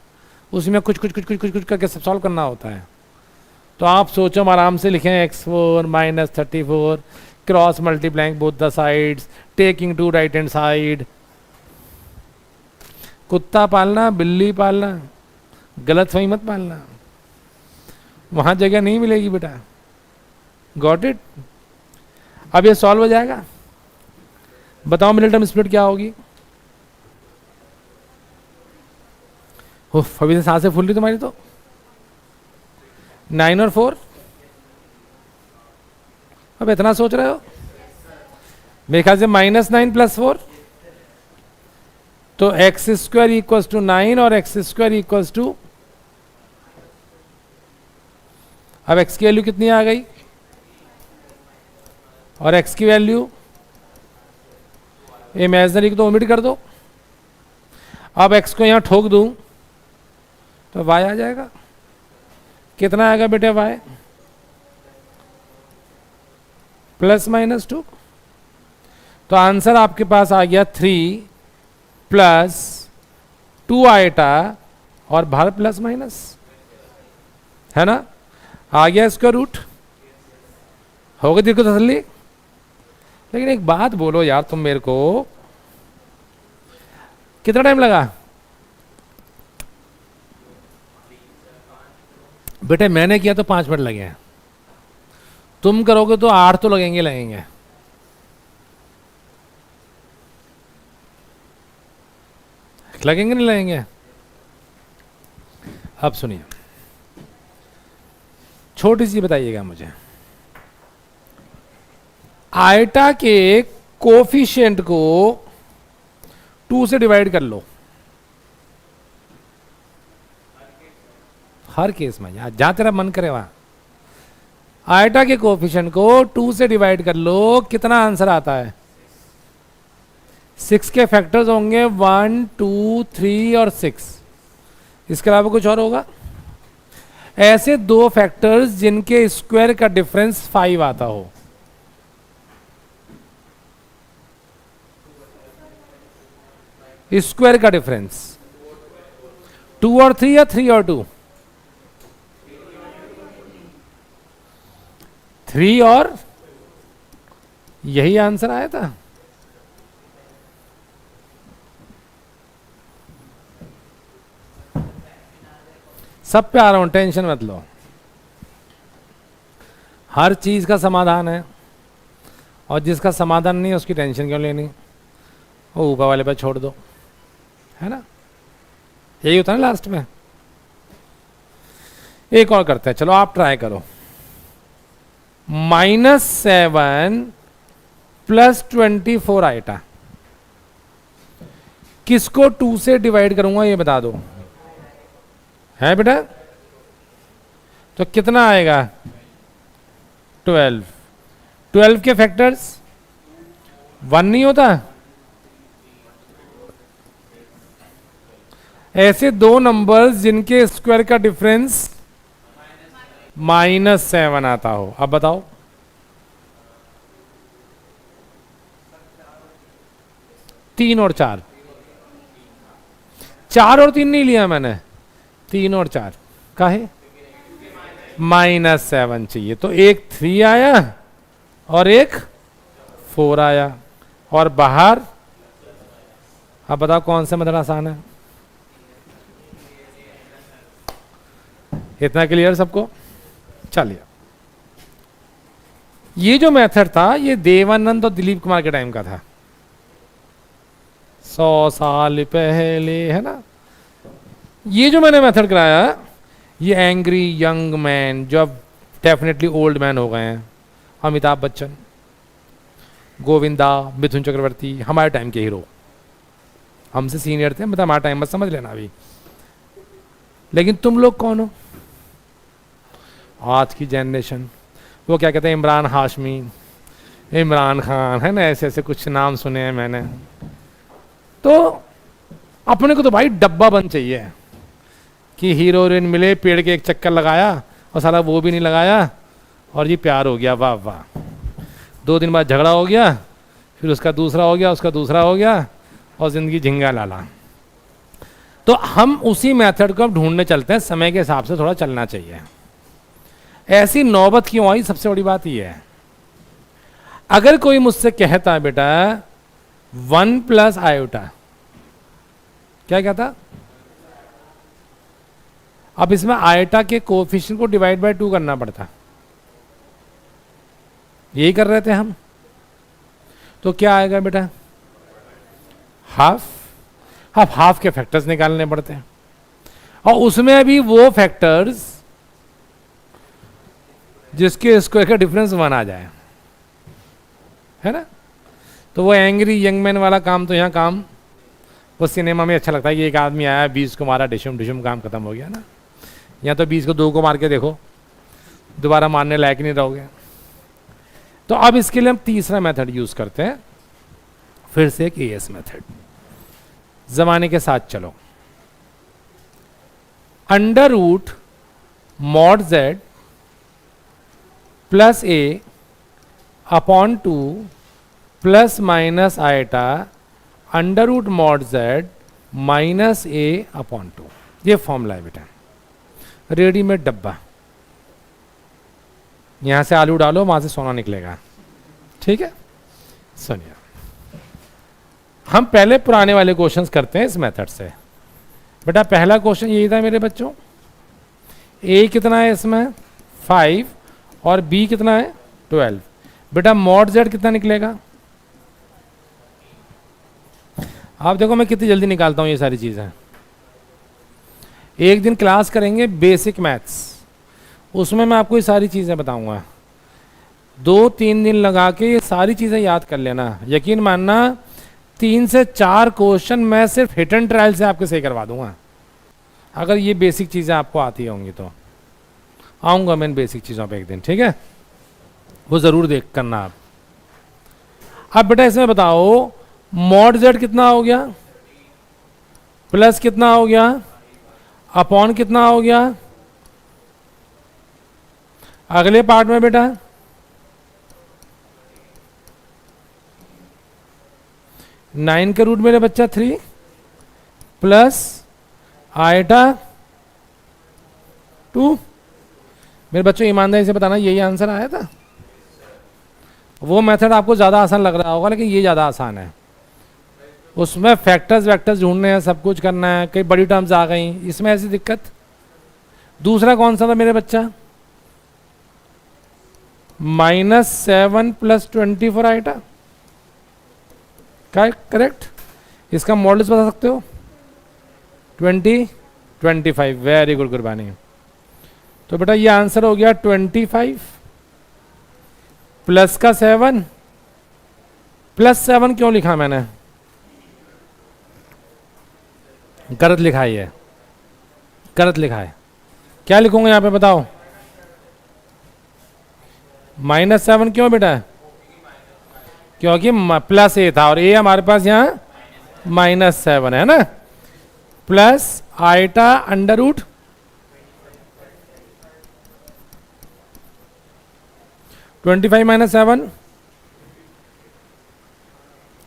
उसमें कुछ कुछ कुछ कुछ कुछ कुछ करके सब सॉल्व करना होता है। तो आप सोचो आराम से लिखें x4 - 34 cross multiplying both the sides taking to right hand side. कुत्ता पालना बिल्ली पालना गलत फहमी मत पालना, वहां जगह नहीं मिलेगी बेटा। Got it? अब ये सॉल्व हो जाएगा। बताओ मिडिल टर्म स्प्लिट क्या होगी? अभी से सांसें फूल रही तुम्हारी तो। 9 और 4। अब इतना सोच रहे हो? मेरे ख्याल से -9 + 4 तो x² = 9 और x² = अब x की वैल्यू कितनी आ गई और x की वैल्यू इमेजिनरी को तो ओमिट कर दो। अब x को यहां ठोक दूं तो y आ जाएगा। कितना आएगा बेटे y? +-2। तो आंसर आपके पास आ गया 3 + 2 आयोटा और बाहर +- है ना? आ गया स्क्वायर रूट। हो गई दिल को तसल्ली। लेकिन एक बात बोलो यार तुम मेरे को, कितना टाइम लगा बेटे? मैंने किया तो 5 मिनट लगे हैं, तुम करोगे तो 8 तो लगेंगे लगेंगे। लगेंगे नहीं लगेंगे? अब सुनिए, छोटी सी बताइएगा मुझे, आयटा के कोफिशिएंट को 2 से डिवाइड कर लो। हर केस में जहां तेरा मन करे वहां आयटा के कोफिशिएंट को 2 से डिवाइड कर लो, कितना आंसर आता है? 6 के फैक्टर्स होंगे 1 2 3 और 6। इसके अलावा कुछ और होगा? ऐसे 2 फैक्टर्स जिनके स्क्वायर का डिफरेंस 5 आता हो। स्क्वायर का डिफरेंस 2 और 3 या 3 और 2? 3 और यही आंसर आया था। सब पे आ रहा हूं, टेंशन मत लो। हर चीज का समाधान है, और जिसका समाधान नहीं है उसकी टेंशन क्यों लेनी? वो ऊपर वाले पे छोड़ दो, है ना? यही होता है ना लास्ट में। एक और करते हैं, चलो आप ट्राई करो। -7 + 24 आयटा किसको 2 से डिवाइड करूंगा ये बता दो। है बेटा? तो कितना आएगा? 12। 12 के फैक्टर्स 1 नहीं होता? ऐसे दो नंबर्स जिनके स्क्वायर का डिफरेंस -7 आता हो। अब बताओ, तीन और चार, 4 और 3 नहीं लिया मैंने, 3 और 4 काहे? -7 चाहिए, तो एक 3 आया और एक 4 आया, और बाहर। अब बताओ कौन सा मेथड आसान है? इतना क्लियर सबको? चलिए, ये जो मेथड था ये देवानंद और दिलीप कुमार के टाइम का था, 100 साल पहले, है ना। ये जो मैंने मेथड कराया, ये एंग्री यंग मैन, जो अब डेफिनेटली ओल्ड मैन हो गए हैं, अमिताभ बच्चन, गोविंदा, मिथुन चक्रवर्ती, हमारे टाइम के हीरो, हमसे सीनियर थे, मतलब हमारा टाइम मत समझ लेना अभी। लेकिन तुम लोग कौन हो? आज की जनरेशन, वो क्या कहते हैं, इमरान हाशमी, इमरान खान, है ना, ऐसे ऐसे कुछ नाम सुने हैं मैंने। तो अपने को तो भाई डब्बा बंद चाहिए कि हीरो हीरोइन मिले, पेड़ के एक चक्कर लगाया और साला वो भी नहीं लगाया और ये प्यार हो गया, वाह वाह। 2 दिन बाद झगड़ा हो गया, फिर उसका दूसरा हो गया, उसका दूसरा हो गया, और जिंदगी झिंगा लाला। तो हम उसी मेथड को अब ढूंढने चलते हैं, समय के हिसाब से थोड़ा चलना चाहिए। ऐसी नौबत क्यों आई? सबसे बड़ी बात यह है, अगर कोई मुझसे कहता है बेटा 1 + आयोटा, क्या कहता? अब इसमें आयोटा के कोएफिशिएंट को डिवाइड बाय 2 करना पड़ता, यही कर रहे थे हम। तो क्या आएगा बेटा? हाफ। अब हाफ के फैक्टर्स निकालने पड़ते हैं, और उसमें भी वो फैक्टर्स जिसके स्क्वायर का डिफरेंस 1 आ जाए, है ना। तो वो एंग्री यंग मैन वाला काम तो यहाँ काम वो सिनेमा में अच्छा लगता है कि एक आदमी आया, 20 को मारा, डिशुम डिशुम, काम खत्म हो गया ना। यहाँ तो 20 को 2 को मार के देखो, दोबारा मारने लायक नहीं रहोगे। तो अब इसके लिए हम तीसरा मेथड यूज करते हैं, फिर से एक एएस मेथड। जमाने के साथ चलो। √ mod z + a upon 2 ± iota √ mod z -a upon 2, ये फॉर्मूला है बेटा, रेडीमेड डब्बा। यहां से आलू डालो, वहां से सोना निकलेगा, ठीक है। सुनिए, हम पहले पुराने वाले क्वेश्चंस करते हैं इस मेथड से। बेटा पहला क्वेश्चन यही था मेरे बच्चों, a कितना है इसमें 5 और b कितना है 12। बेटा mod z कितना निकलेगा? आप देखो मैं कितनी जल्दी निकालता हूं ये सारी चीजें। एक दिन क्लास करेंगे बेसिक मैथ्स, उसमें मैं आपको ये सारी चीजें बताऊंगा। 2-3 दिन लगा के ये सारी चीजें याद कर लेना। यकीन मानना 3 से 4 क्वेश्चन मैं सिर्फ हिट एंड ट्रायल से आपके सही करवा दूंगा, अगर ये बेसिक चीजें आपको आती होंगी तो। आऊंगा मैं इन बेसिक चीजों पे एक दिन, ठीक है, वो जरूर देख करना आप। अब बेटा इसमें बताओ mod z कितना हो गया, प्लस कितना हो गया, अपॉन कितना हो गया। अगले पार्ट में बेटा 9 का रूट मेरे बच्चा 3 प्लस आयोटा 2। मेरे बच्चों ईमानदारी से बताना यही आंसर आया था? वो मेथड आपको ज़्यादा आसान लग रहा होगा, लेकिन ये ज़्यादा आसान है। उसमें फैक्टर्स वैक्टर्स ढूंढने हैं, सब कुछ करना है, कई बड़ी टर्म्स आ गई, इसमें ऐसी दिक्कत। दूसरा कौन सा था मेरे बच्चा? -7 + 24 आयोटा, क्या करेक्ट? इसका मॉडल्स बता सकते हो? 20, 25, वेरी गुड कुर्बानी। तो बेटा ये आंसर हो गया 25 प्लस का 7, +7 क्यों लिखा मैंने? गलत लिखा है, ये गलत लिखा है। क्या लिखूंगा यहाँ पे बताओ? -7 क्यों बेटा? क्योंकि प्लस ए था और ए हमारे पास यहाँ -7 है ना, प्लस आइटा अंडर रूट 25 - 7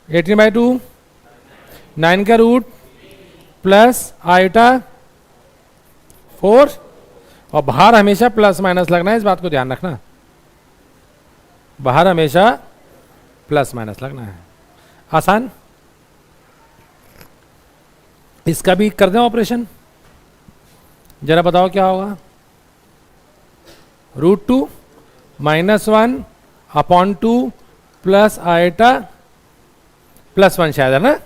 18/2 9 का रूट प्लस आइटा 4 और बाहर हमेशा प्लस माइनस लगना है, इस बात को ध्यान रखना, बाहर हमेशा प्लस माइनस लगना है। आसान। इसका भी कर दें ऑपरेशन, जरा बताओ क्या होगा। √2 -1 अपॉन 2 प्लस आइटा +1 शायद है ना,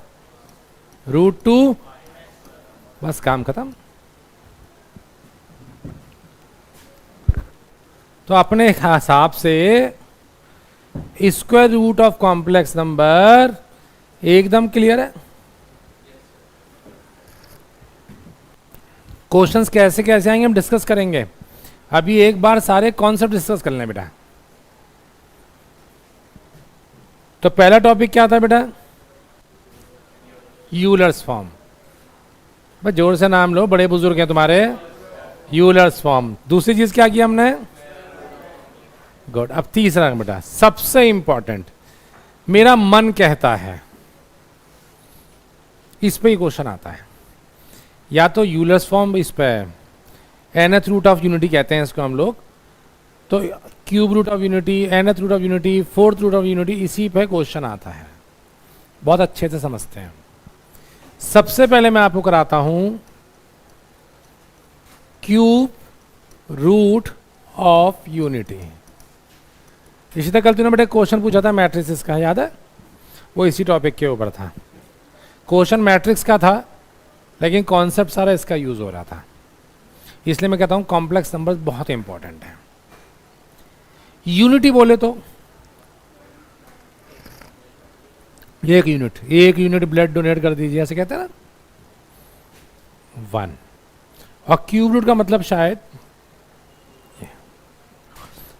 √2, बस काम खत्म। तो अपने हिसाब से square root of complex number एकदम क्लियर है। क्वेश्चंस कैसे कैसे आएंगे हम डिस्कस करेंगे। अभी एक बार सारे कॉन्सेप्ट डिस्कस कर लें बेटा। तो पहला टॉपिक क्या था बेटा, यूलर्स फॉर्म। बस जोर से नाम लो, बड़े बुजुर्ग हैं तुम्हारे। Euler's form. दूसरी चीज क्या की हमने, गुड। अब तीसरा बेटा सबसे इंपॉर्टेंट, मेरा मन कहता है, इस पे ही क्वेश्चन आता है। या तो यूलर्स फॉर्म, इस पे nth रूट ऑफ यूनिटी कहते हैं इसको हम लोग, तो cube root of unity, nth root of unity, fourth root of unity, इसी पे क्वेश्चन आता है। बहुत अच्छे से समझते हैं। सबसे पहले मैं आपको कराता हूं क्यूब रूट ऑफ यूनिटी। इसी तरह कल तूने बेटा क्वेश्चन पूछा था मैट्रिक्स का, याद है? वो इसी टॉपिक के ऊपर था। क्वेश्चन मैट्रिक्स का था लेकिन कॉन्सेप्ट सारा इसका यूज हो रहा था। इसलिए मैं कहता हूं कॉम्प्लेक्स नंबर्स बहुत इंपॉर्टेंट है। यूनिटी बोले तो एक यूनिट ब्लड डोनेट कर दीजिए, ऐसे कहते हैं ना, 1। और क्यूब रूट का मतलब शायद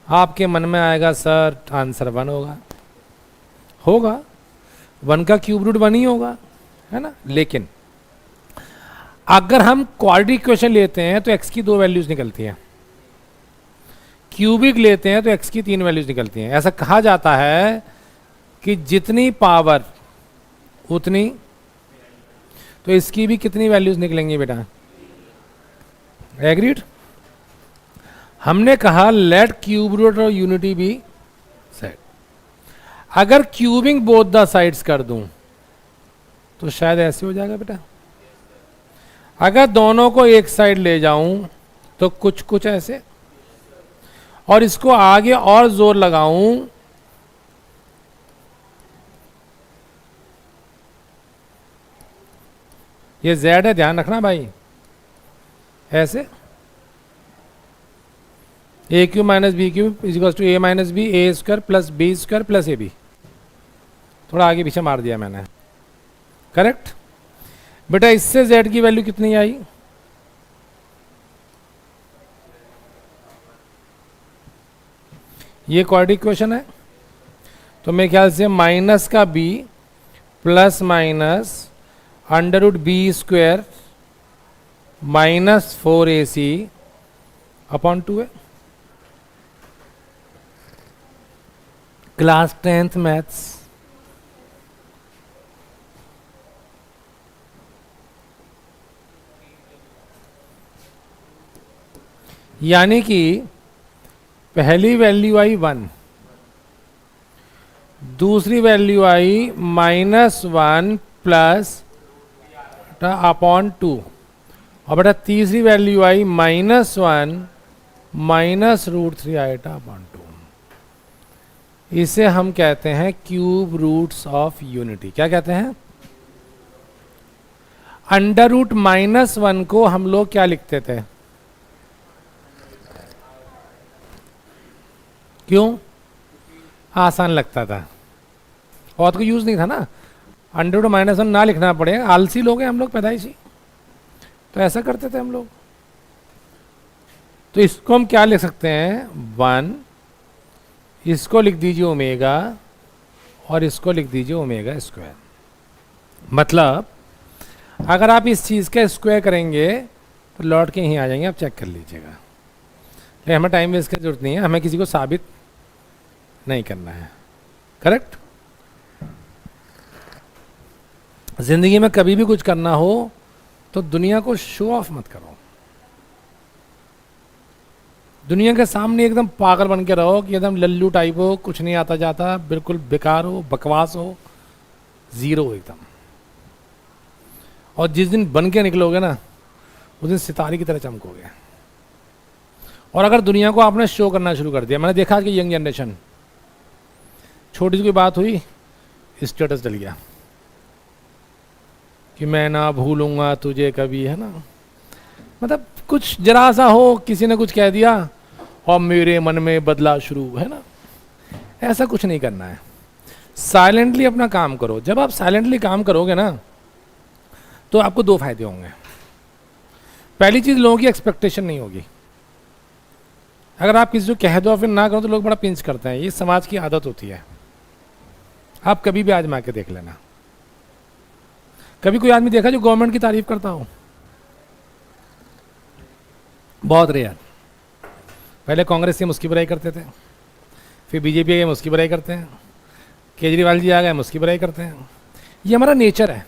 आपके मन में आएगा सर आंसर 1 होगा 1 का क्यूब रूट 1 ही होगा, है ना। लेकिन अगर हम क्वाड्रेटिक इक्वेशन लेते हैं तो x की 2 वैल्यूज निकलती हैं, क्यूबिक लेते हैं तो x की 3 वैल्यूज निकलती हैं। ऐसा कहा जाता है कि जितनी पावर उतनी, तो इसकी भी कितनी वैल्यूज निकलेंगी बेटा, एग्रीड। हमने कहा लेट क्यूब रूट और यूनिटी बी सेट। अगर क्यूबिंग बोथ द साइड्स कर दूं तो शायद ऐसे हो जाएगा बेटा। अगर दोनों को एक साइड ले जाऊं तो कुछ कुछ ऐसे, और इसको आगे और जोर लगाऊं ये z है, ध्यान रखना भाई, ऐसे a³ - b³ = a - b a² + b² + ab। थोड़ा आगे पीछे मार दिया मैंने, करेक्ट बेटा। इससे z की वैल्यू कितनी आई, ये क्वाड्रेटिक इक्वेशन है, तो मेरे ख्याल से माइनस का b plus minus √b² - 4ac upon 2 है। Class 10th maths. यानी कि पहली वैल्यू आई 1, दूसरी वैल्यू आई -1 प्लस अपॉन 2, और बेटा तीसरी वैल्यू आई -1 - √3 आइटा अपॉन 2। इसे हम कहते हैं क्यूब रूट्स ऑफ यूनिटी। क्या कहते हैं? अंडर रूट -1 को हम लोग क्या लिखते थे? क्यों? आसान लगता था और तो यूज नहीं था ना, अंडर रूट -1 ना लिखना पड़े। आलसी लोग हैं हम लोग पैदाइशी, तो ऐसा करते थे हम लोग। तो इसको हम क्या लिख सकते हैं? 1, इसको लिख दीजिए ओमेगा, और इसको लिख दीजिए ओमेगा स्क्वायर। मतलब अगर आप इस चीज़ का स्क्वायर करेंगे तो लौट के यहीं आ जाएंगे, आप चेक कर लीजिएगा। लेकिन हमें टाइम वेस्ट की जरूरत नहीं है, हमें किसी को साबित नहीं करना है। करेक्ट। जिंदगी में कभी भी कुछ करना हो तो दुनिया को शो ऑफ मत करो, दुनिया के सामने एकदम पागल बन के रहो कि एकदम लल्लू टाइप हो, कुछ नहीं आता जाता, बिल्कुल बेकार हो, बकवास हो, जीरो हो एकदम। और जिस दिन बन के निकलोगे ना उस दिन सितारे की तरह चमकोगे। और अगर दुनिया को आपने शो करना शुरू कर दिया, मैंने देखा आज की यंग जनरेशन, छोटी सी कोई बात हुई स्टेटस डल गया कि मैं ना भूलूंगा तुझे कभी, है ना। मतलब कुछ जरा सा हो, किसी ने कुछ कह दिया और मेरे मन में बदला शुरू, है ना। ऐसा कुछ नहीं करना है, साइलेंटली अपना काम करो। जब आप साइलेंटली काम करोगे ना तो आपको दो फायदे होंगे। पहली चीज, लोगों की एक्सपेक्टेशन नहीं होगी। अगर आप किसी को कह दो फिर ना करो तो लोग बड़ा पिंच करते हैं, ये समाज की आदत होती है। आप कभी भी आजमा के देख लेना। कभी कोई आदमी देखा जो गवर्नमेंट की तारीफ करता हो? बहुत रेयर। पहले कांग्रेस की उसकी बुराई करते थे, फिर बीजेपी आ गए उसकी बुराई करते हैं, केजरीवाल जी आ गए उसकी बुराई करते हैं। ये हमारा नेचर है।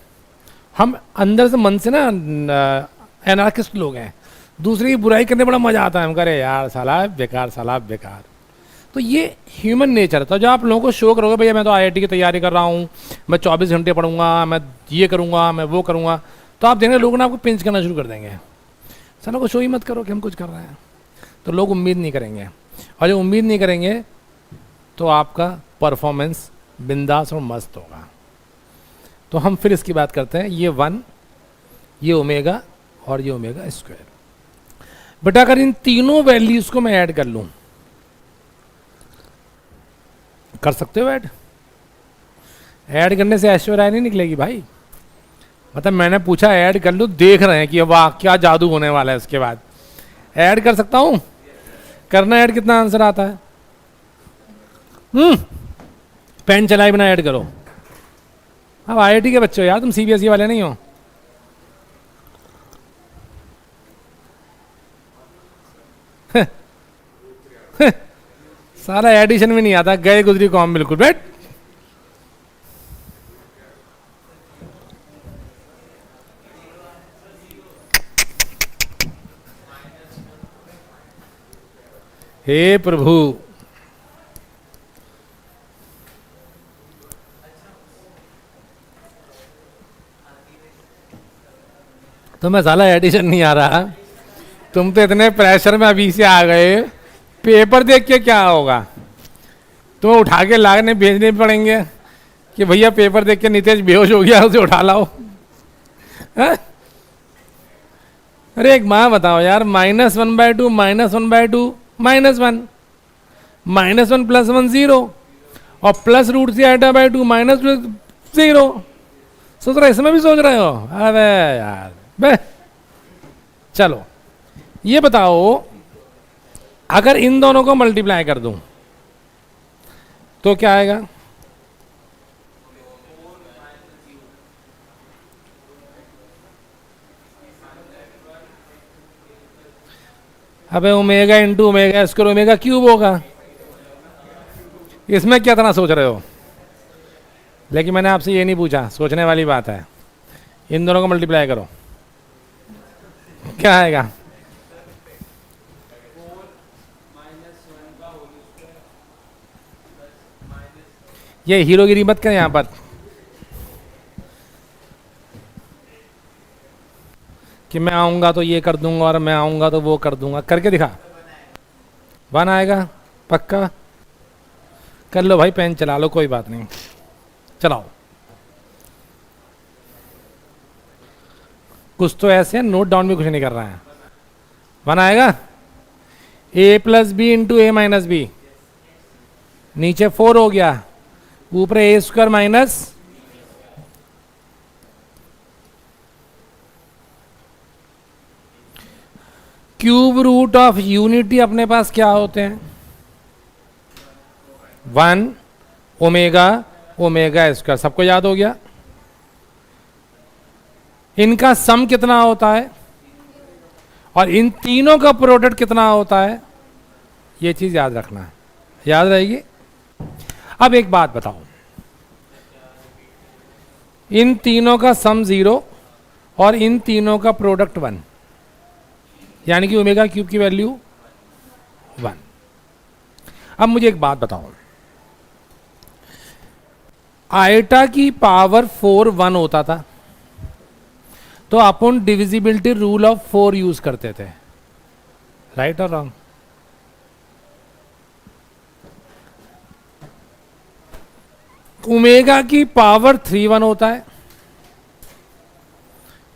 हम अंदर से मन से ना एनार्किस्ट लोग हैं, दूसरे की बुराई करने बड़ा मजा आता है। हम कह यार साला बेकार, साला बेकार। तो ये ह्यूमन नेचर है। तो जब आप लोगों को शो करोगे भैया मैं तो आईआईटी की तैयारी कर रहा हूँ, मैं 24 घंटे पढ़ूंगा, मैं ये करूँगा, मैं वो करूँगा, तो आप देखेंगे लोग ना आपको पिंच करना शुरू कर देंगे। सालों को शो ही मत करो कि हम कुछ कर रहे हैं, तो लोग उम्मीद नहीं करेंगे। और जब उम्मीद नहीं करेंगे तो आपका परफॉर्मेंस बिंदास और मस्त होगा। तो हम फिर इसकी बात करते हैं। ये 1, ये ओमेगा और ये ओमेगा स्क्वायर। बेटा अगर इन तीनों वैल्यूज को मैं ऐड कर लूं, कर सकते हो ऐड करने से ऐश्वर्या नहीं निकलेगी भाई। मतलब मैंने पूछा ऐड कर लूं, देख रहे हैं कि वाह क्या जादू होने वाला है। उसके बाद ऐड कर सकता हूं, करना ऐड, कितना आंसर आता है? पेन चलाए बिना ऐड करो। अब आईआईटी के बच्चे हो यार, तुम सीबीएसई वाले नहीं हो। सारा एडिशन में नहीं आता, गए गुजरी कॉम बिल्कुल। बैठ। हे प्रभु, तुम्हें साला एडिशन नहीं आ रहा, तुम तो इतने प्रेशर में अभी से आ गए। पेपर देख के क्या होगा, तुम्हें उठा के लाने भेजने पड़ेंगे कि भैया पेपर देख के नितेश बेहोश हो गया, उसे उठा लाओ। अरे एक माँ बताओ यार, -1/2 -1/2 -1, -1 + 1 0 और प्लस रूट से -2 -0। सोच रहे, इसमें भी सोच रहे हो? अरे यार बे, चलो ये बताओ, अगर इन दोनों को मल्टीप्लाई कर दूं तो क्या आएगा? अबे omega into omega square omega cube होगा। इसमें क्या इतना सोच रहे हो? लेकिन मैंने आपसे ये नहीं पूछा, सोचने वाली बात है। इन दोनों को मल्टीप्लाई करो, क्या आएगा? ये हीरोगिरी मत कर यहां पर। कि मैं आऊंगा तो ये कर दूंगा और मैं आऊंगा तो वो कर दूंगा। करके दिखा। 1 आएगा पक्का? कर लो भाई, पेन चला लो, कोई बात नहीं, चलाओ। कुछ तो ऐसे नोट डाउन भी कुछ नहीं कर रहा है। 1 आएगा। a + b × a - b, नीचे 4 हो गया, ऊपर a² minus cube root of unity. अपने पास क्या होते हैं? 1 ओमेगा ओमेगा स्क्वायर, सबको याद हो गया। इनका सम कितना होता है और इन तीनों का प्रोडक्ट कितना होता है, ये चीज याद रखना है, याद रहेगी। अब एक बात बताओ, इन तीनों का सम 0 और इन तीनों का प्रोडक्ट 1, यानी कि ओमेगा क्यूब की वैल्यू 1। अब मुझे एक बात बताओ, आयटा की पावर 4 1 होता था तो अपन डिविजिबिलिटी रूल ऑफ 4 यूज करते थे, राइट और रॉन्ग? ओमेगा की पावर 3 1 होता है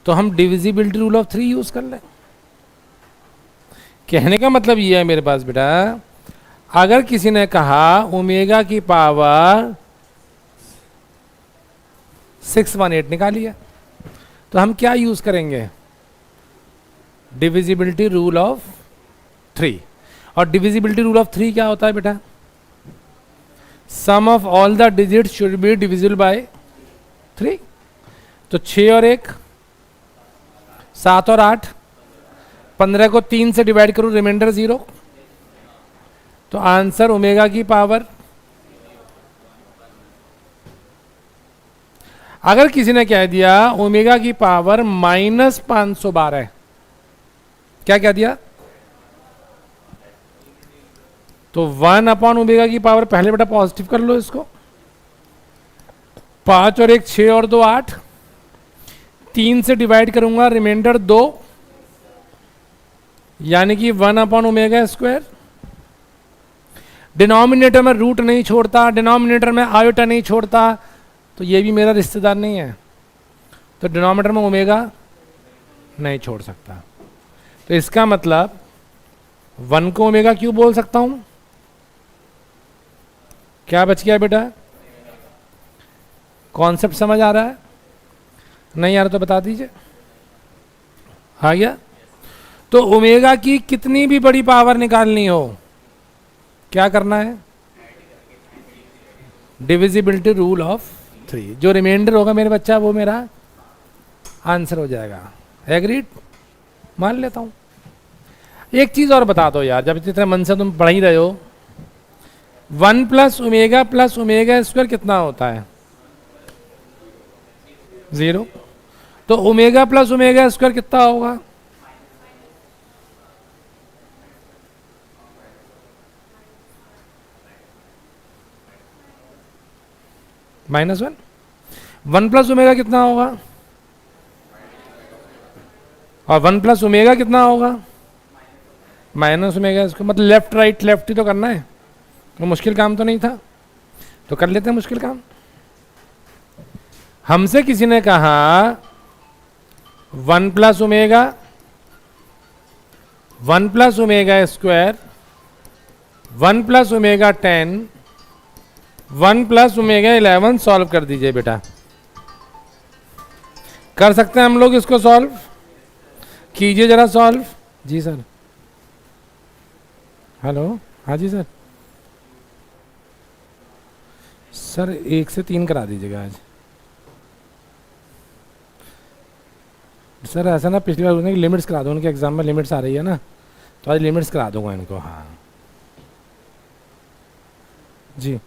तो हम डिविजिबिलिटी रूल ऑफ 3 यूज कर लें। कहने का मतलब ये है मेरे पास बेटा, अगर किसी ने कहा ओमेगा की पावर 618 निकाली है तो हम क्या यूज करेंगे, डिविजिबिलिटी रूल ऑफ 3। और डिविजिबिलिटी रूल ऑफ 3 क्या होता है बेटा, sum of all the digit should be divisible by 3। तो 6 और 1 7 और 8, 15 को 3 से डिवाइड करूं, रिमाइंडर 0। तो आंसर ओमेगा की पावर, अगर किसी ने कह दिया ओमेगा की पावर -512, क्या कह दिया, तो 1 अपॉन ओमेगा की पावर, पहले बेटा पॉजिटिव कर लो इसको, 5 और 1 6 और 2 8, 3 से डिवाइड करूंगा, रिमाइंडर 2, यानी कि 1 अपॉन ओमेगा स्क्वायर। डिनोमिनेटर में रूट नहीं छोड़ता, डिनोमिनेटर में आयोटा नहीं छोड़ता, तो ये भी मेरा रिश्तेदार नहीं है, तो डिनोमिनेटर में ओमेगा नहीं छोड़ सकता। तो इसका मतलब 1 को ओमेगा क्यों बोल सकता हूं। क्या बच गया बेटा, कॉन्सेप्ट समझ आ रहा है? नहीं आ रहा तो बता दीजिए। आ गया? तो ओमेगा की कितनी भी बड़ी पावर निकालनी हो, क्या करना है, डिविजिबिलिटी रूल ऑफ 3। जो रिमाइंडर होगा मेरे बच्चा वो मेरा आंसर हो जाएगा। एग्रीड? मान लेता हूं। एक चीज और बता दो यार, जब इतने मन से तुम पढ़ ही रहे हो, 1 प्लस ओमेगा स्क्वायर कितना होता है, 0। तो ओमेगा प्लस ओमेगा स्क्वायर कितना होगा, -1। 1 प्लस ओमेगा कितना होगा, और 1 प्लस ओमेगा कितना होगा, माइनस ओमेगा स्क्वायर। मतलब लेफ्ट राइट लेफ्ट ही तो करना है, तो मुश्किल काम तो नहीं था, तो कर लेते हैं मुश्किल काम। हमसे किसी ने कहा 1 plus omega square 1 plus omega 10 1 plus omega 11 solve कर दीजिए बेटा। कर सकते हैं हम लोग इसको सॉल्व, कीजिए जरा सॉल्व। जी सर। हेलो, हाँ जी सर। सर 1 से 3 करा दीजिएगा आज। सर ऐसा ना, पिछली बार उन्हें लिमिट्स करा दो, उनके एग्जाम में लिमिट्स आ रही है ना, तो आज लिमिट्स करा दूंगा इनको। हाँ जी।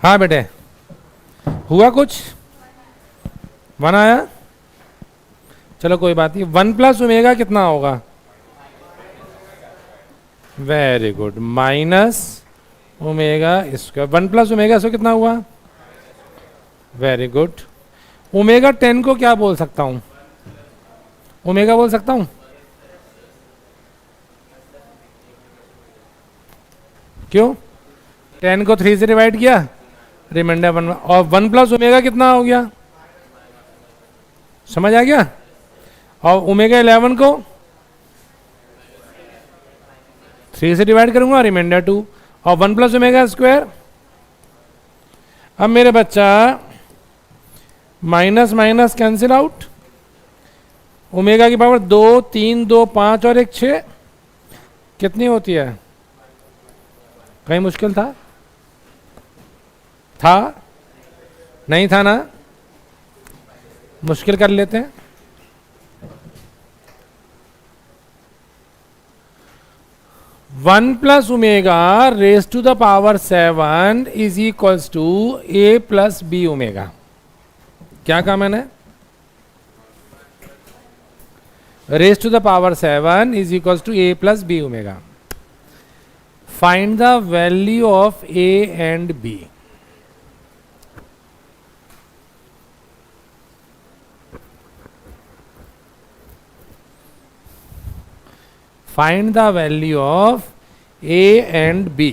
हाँ बेटे, हुआ कुछ? 1 आया, चलो कोई बात नहीं। 1 प्लस ओमेगा कितना होगा? Very good, minus omega square. 1 plus omega square कितना हुआ? Very good. ओमेगा 10 को क्या बोल सकता हूं? ओमेगा बोल सकता हूं? क्यों? 10 को 3 से डिवाइड किया, रिमाइंडर 1, और 1 प्लस ओमेगा कितना हो गया? समझ आ गया? और ओमेगा 11 को 3 से डिवाइड करूंगा, रिमाइंडर 2, और 1 प्लस ओमेगा स्क्वायर। अब मेरे बच्चा minus minus cancel out, omega की पावर 2, 3, 2, 5 और 1, 6 कितनी होती है? कहीं मुश्किल था? था? नहीं था ना? मुश्किल कर लेते हैं। One plus omega raise to the power 7 is equals to A plus B omega. क्या कहा मैंने? Raise to the power 7 is equals to A plus B omega. Find the value of A and B. Find the value of A and B.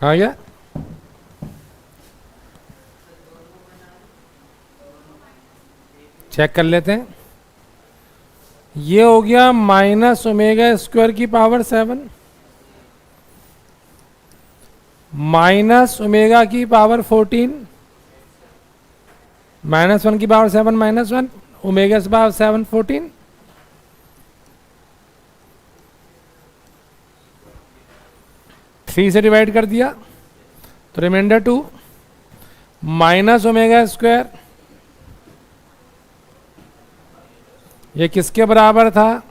आ गया? Check कर लेते हैं। ये हो गया माइनस ओमेगा स्क्वायर की पावर 7 माइनस ओमेगा की पावर 14 माइनस 1 की पावर 7 माइनस 1 ओमेगा की पावर 7 14 3 से डिवाइड कर दिया तो रिमाइंडर 2 माइनस ओमेगा स्क्वायर। ये किसके बराबर था?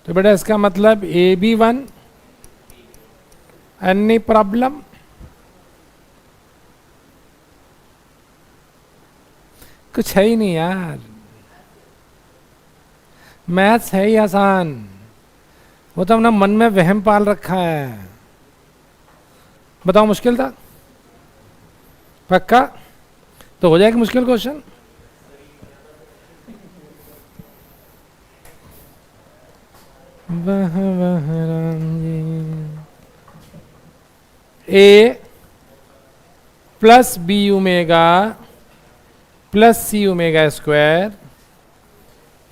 तो बेटा इसका मतलब ए बी 1। Any problem? कुछ है ही नहीं यार, मैथ्स है ही आसान, वो तो हमने मन में वहम पाल रखा है। बताओ मुश्किल था? पक्का? तो हो जाएगा मुश्किल क्वेश्चन। वह Ram ji. A plus B omega plus C omega square,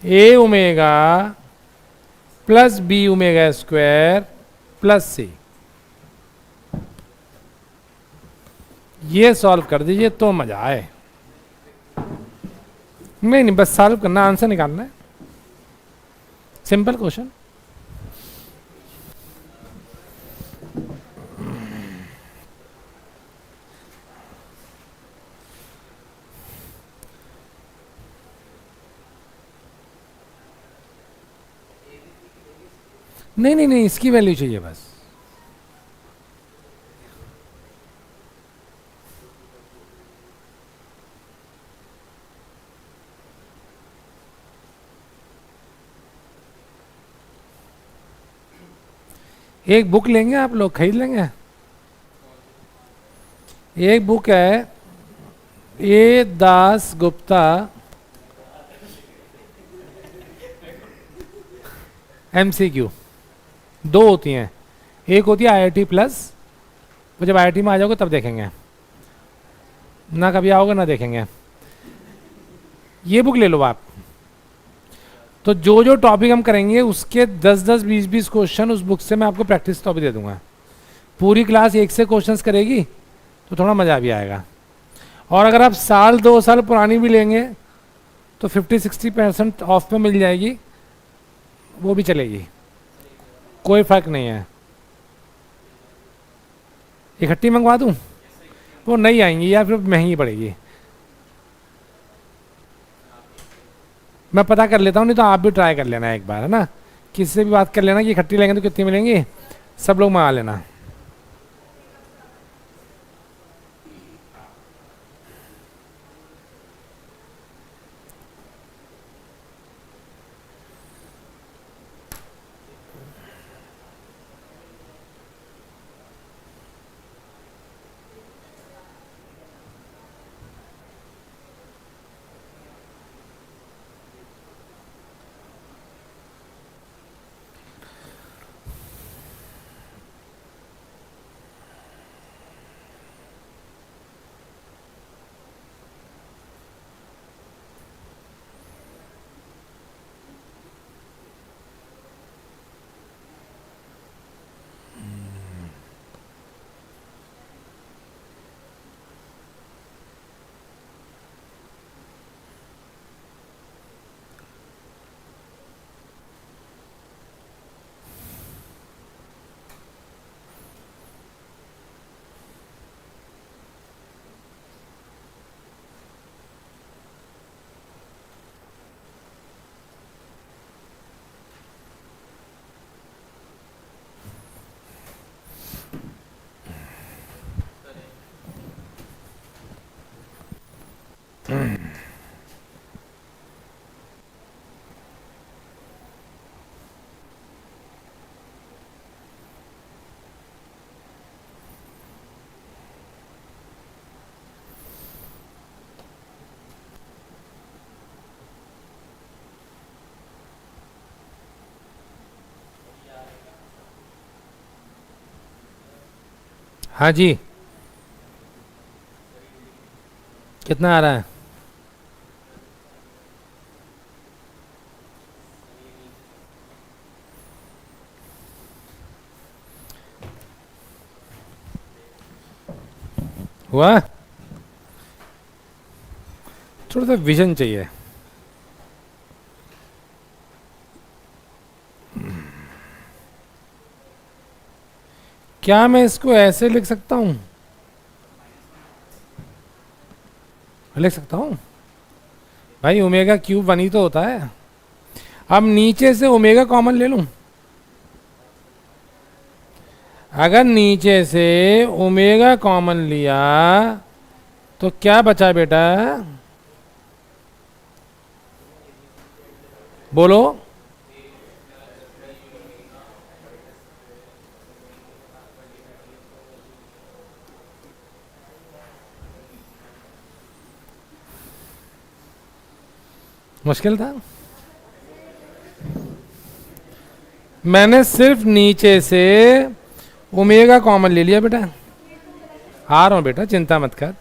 A omega plus B omega square plus C. ये सॉल्व कर दीजिए तो मजा आए। नहीं नहीं, बस सॉल्व करना, आंसर निकालना है, सिंपल क्वेश्चन। नहीं नहीं नहीं, इसकी वैल्यू चाहिए बस। एक बुक लेंगे आप लोग, खरीद लेंगे। एक बुक है ए दास गुप्ता MCQ, 2 होती हैं। एक होती है IIT प्लस, वो जब IIT में आ जाओगे तब देखेंगे, ना कभी आओगे ना देखेंगे। ये बुक ले लो आप। तो जो जो टॉपिक हम करेंगे उसके 10-10, 20-20 क्वेश्चन उस बुक से मैं आपको प्रैक्टिस टॉपिक दे दूंगा। पूरी क्लास एक से क्वेश्चंस करेगी तो थोड़ा मज़ा भी आएगा। और अगर आप 1-2 साल पुरानी भी लेंगे तो 50-60% ऑफ पे मिल जाएगी, वो भी चलेगी, कोई फर्क नहीं है। इकट्ठी मंगवा दूं? वो नहीं आएंगी या फिर महंगी पड़ेगी। मैं पता कर लेता हूँ, नहीं तो आप भी ट्राई कर लेना एक बार, है ना, किसी से भी बात कर लेना कि इकट्ठी लेंगे तो कितनी मिलेंगी, सब लोग मंगा लेना। हाँ जी, कितना आ रहा है? हुआ? थोड़ा सा विजन चाहिए। क्या मैं इसको ऐसे लिख सकता हूँ? लिख सकता हूँ भाई, ओमेगा क्यूब 1 ही तो होता है। अब नीचे से ओमेगा कॉमन ले लूं। अगर नीचे से ओमेगा कॉमन लिया तो क्या बचा बेटा? बोलो। मुश्किल था? मैंने सिर्फ नीचे से ओमेगा कॉमन ले लिया बेटा। आ रहा हूं बेटा, चिंता मत कर।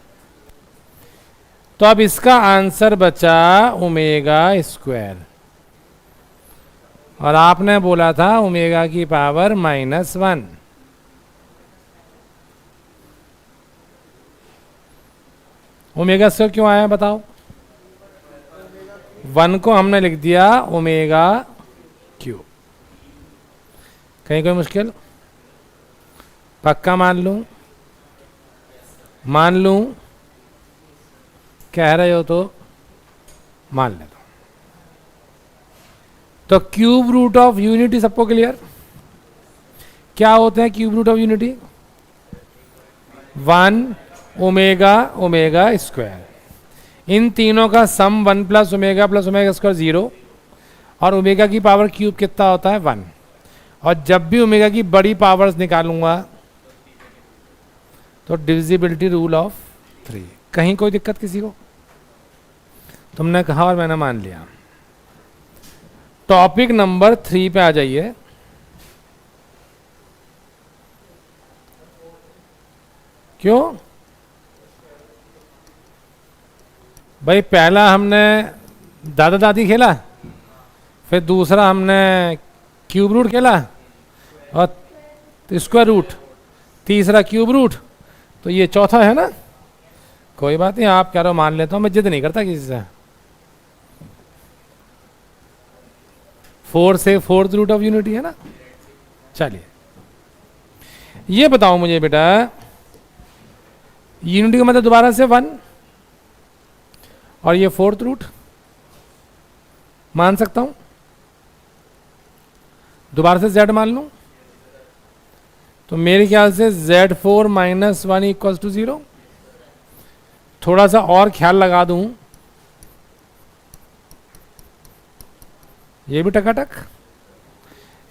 तो अब इसका आंसर बचा ओमेगा स्क्वायर, और आपने बोला था ओमेगा की पावर -1। ओमेगा से क्यों आया बताओ? 1 को हमने लिख दिया ओमेगा क्यूब। कहीं कोई मुश्किल? पक्का मान लूं? मान लूं? कह रहे हो तो मान ले दो। तो क्यूब रूट ऑफ यूनिटी सबको क्लियर? क्या होते हैं cube root of unity? 1 omega omega square. इन तीनों का सम 1 प्लस ओमेगा स्क्वायर 0, और ओमेगा की पावर क्यूब कितना होता है? 1। और जब भी ओमेगा की बड़ी पावर्स निकालूंगा तो डिविजिबिलिटी रूल ऑफ 3। कहीं कोई दिक्कत किसी को? तुमने कहा और मैंने मान लिया। टॉपिक नंबर 3 पे आ जाइए। क्यों भाई? पहला हमने दादा दादी खेला, फिर दूसरा हमने क्यूब रूट खेला, और स्क्वायर रूट, तीसरा क्यूब रूट, तो ये चौथा है ना। कोई बात नहीं, आप कह रहे हो मान लेता हूं, मैं जिद नहीं करता किसी से। 4 से फोर्थ रूट ऑफ यूनिटी है ना। चलिए ये बताओ मुझे बेटा, यूनिटी का मतलब दोबारा से 1 और ये फोर्थ रूट मान सकता हूं, दोबारा से z मान लूं, तो मेरे ख्याल से Z4 माइनस 1 इक्वल्स टू 0। थोड़ा सा और ख्याल लगा दूं, ये भी टकाटक,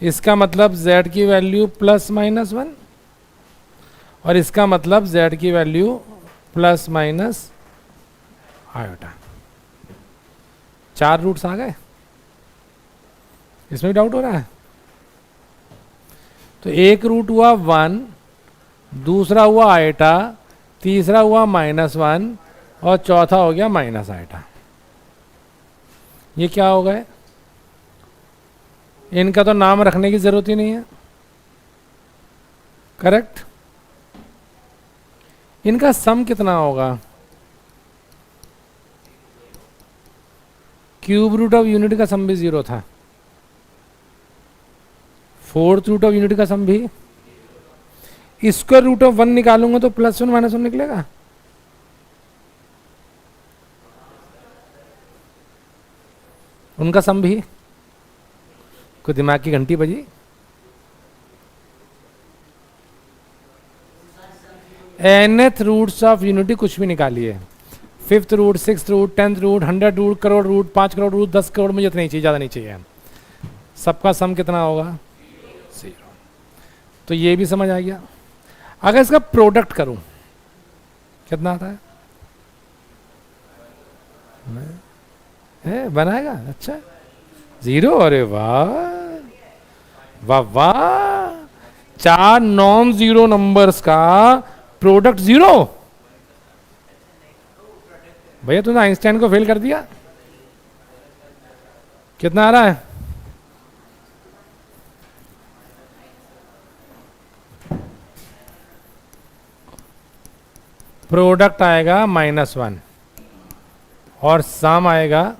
इसका मतलब z की वैल्यू प्लस माइनस 1 और इसका मतलब z की value plus minus iota. 4 roots आ गए, इसमें भी डाउट हो रहा है। तो एक रूट हुआ 1, दूसरा हुआ आयटा, तीसरा हुआ -1 और चौथा हो गया माइनस आयटा। ये क्या हो गए? इनका तो नाम रखने की जरूरत ही नहीं है, करेक्ट। इनका सम कितना होगा? क्यूब रूट ऑफ यूनिट का सम भी 0 था, फोर्थ रूट ऑफ यूनिट का सम भी, स्क्वायर रूट ऑफ 1 निकालूंगा तो +1 -1 निकलेगा। उनका सम भी, कोई दिमाग की घंटी बजी? nth रूट्स ऑफ यूनिटी कुछ भी निकालिए, 5th root, 6th root, 10th root, 100 root, crore root, 5 crore root, 10 crore, मुझे इतना ही चाहिए, ज़्यादा नहीं चाहिए। सबका सम कितना होगा? 0। तो ये भी समझ आ गया। अगर इसका प्रोडक्ट करूं कितना आता है बनाएगा? अच्छा 0, अरे वाह वाह वाह, 4 नॉन जीरो नंबर्स का प्रोडक्ट 0। भैया तूने आइंस्टाइन को फेल कर दिया। कितना आ रहा है? प्रोडक्ट आएगा -1 और सम आएगा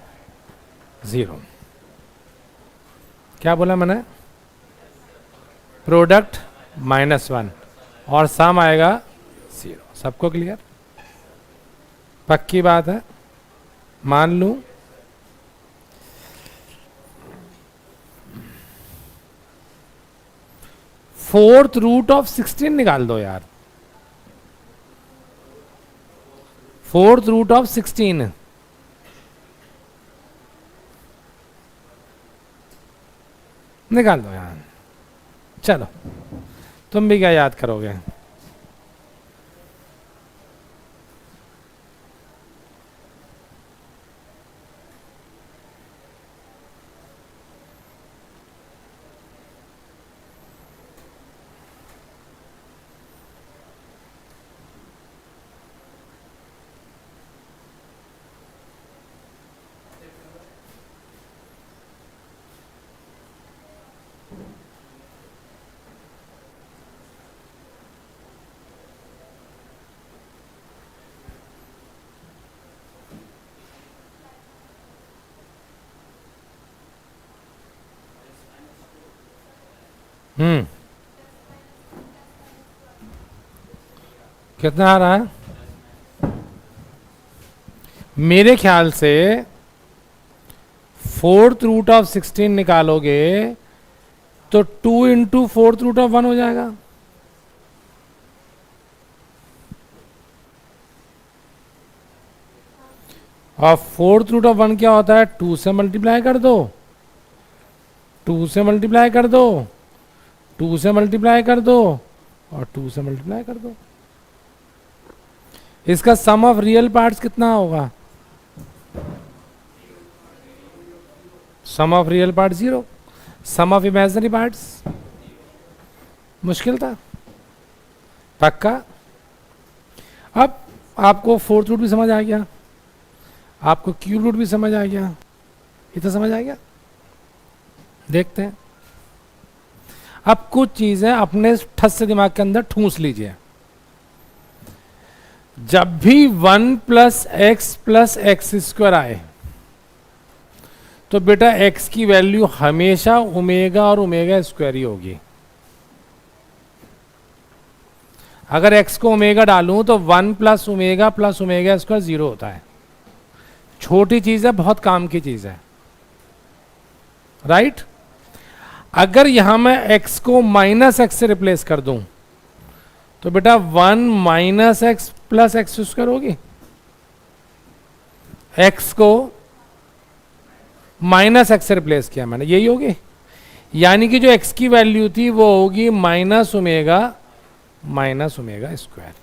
0। क्या बोला मैंने? प्रोडक्ट -1 और सम आएगा 0। सबको क्लियर? पक्की बात है, मान लूं। फोर्थ रूट ऑफ 16 निकाल दो यार। फोर्थ रूट ऑफ 16 निकाल दो यार। चलो तुम भी क्या याद करोगे? कितना आ रहा है? मेरे ख्याल से फोर्थ रूट ऑफ 16 निकालोगे तो 2 इंटू फोर्थ रूट ऑफ 1 हो जाएगा। और फोर्थ रूट ऑफ 1 क्या होता है? 2 से मल्टीप्लाई कर दो, 2 से मल्टीप्लाई कर दो, 2 से मल्टीप्लाई कर दो और 2 से मल्टीप्लाई कर दो। इसका सम ऑफ रियल पार्ट्स कितना होगा? Sum of real part 0, sum of imaginary parts. मुश्किल था? पक्का? अब आपको फोर्थ रूट भी समझ आ गया, आपको क्यूब रूट भी समझ आ गया, इतना समझ आ गया। देखते हैं अब कुछ चीजें अपने ठस से दिमाग के अंदर ठूंस लीजिए। जब भी 1 + x + x² आए तो बेटा x की वैल्यू हमेशा ओमेगा और ओमेगा स्क्वायर ही होगी। अगर x को ओमेगा डालूं तो 1 प्लस ओमेगा स्क्वायर 0 होता है। छोटी चीज है, बहुत काम की चीज है, राइट। अगर यहां मैं x को माइनस एक्स से रिप्लेस कर दूं तो बेटा 1 minus x plus x square होगी। x को माइनस एक्स से रिप्लेस किया मैंने, यही होगी। यानी कि जो x की वैल्यू थी वो होगी माइनस ओमेगा स्क्वायर।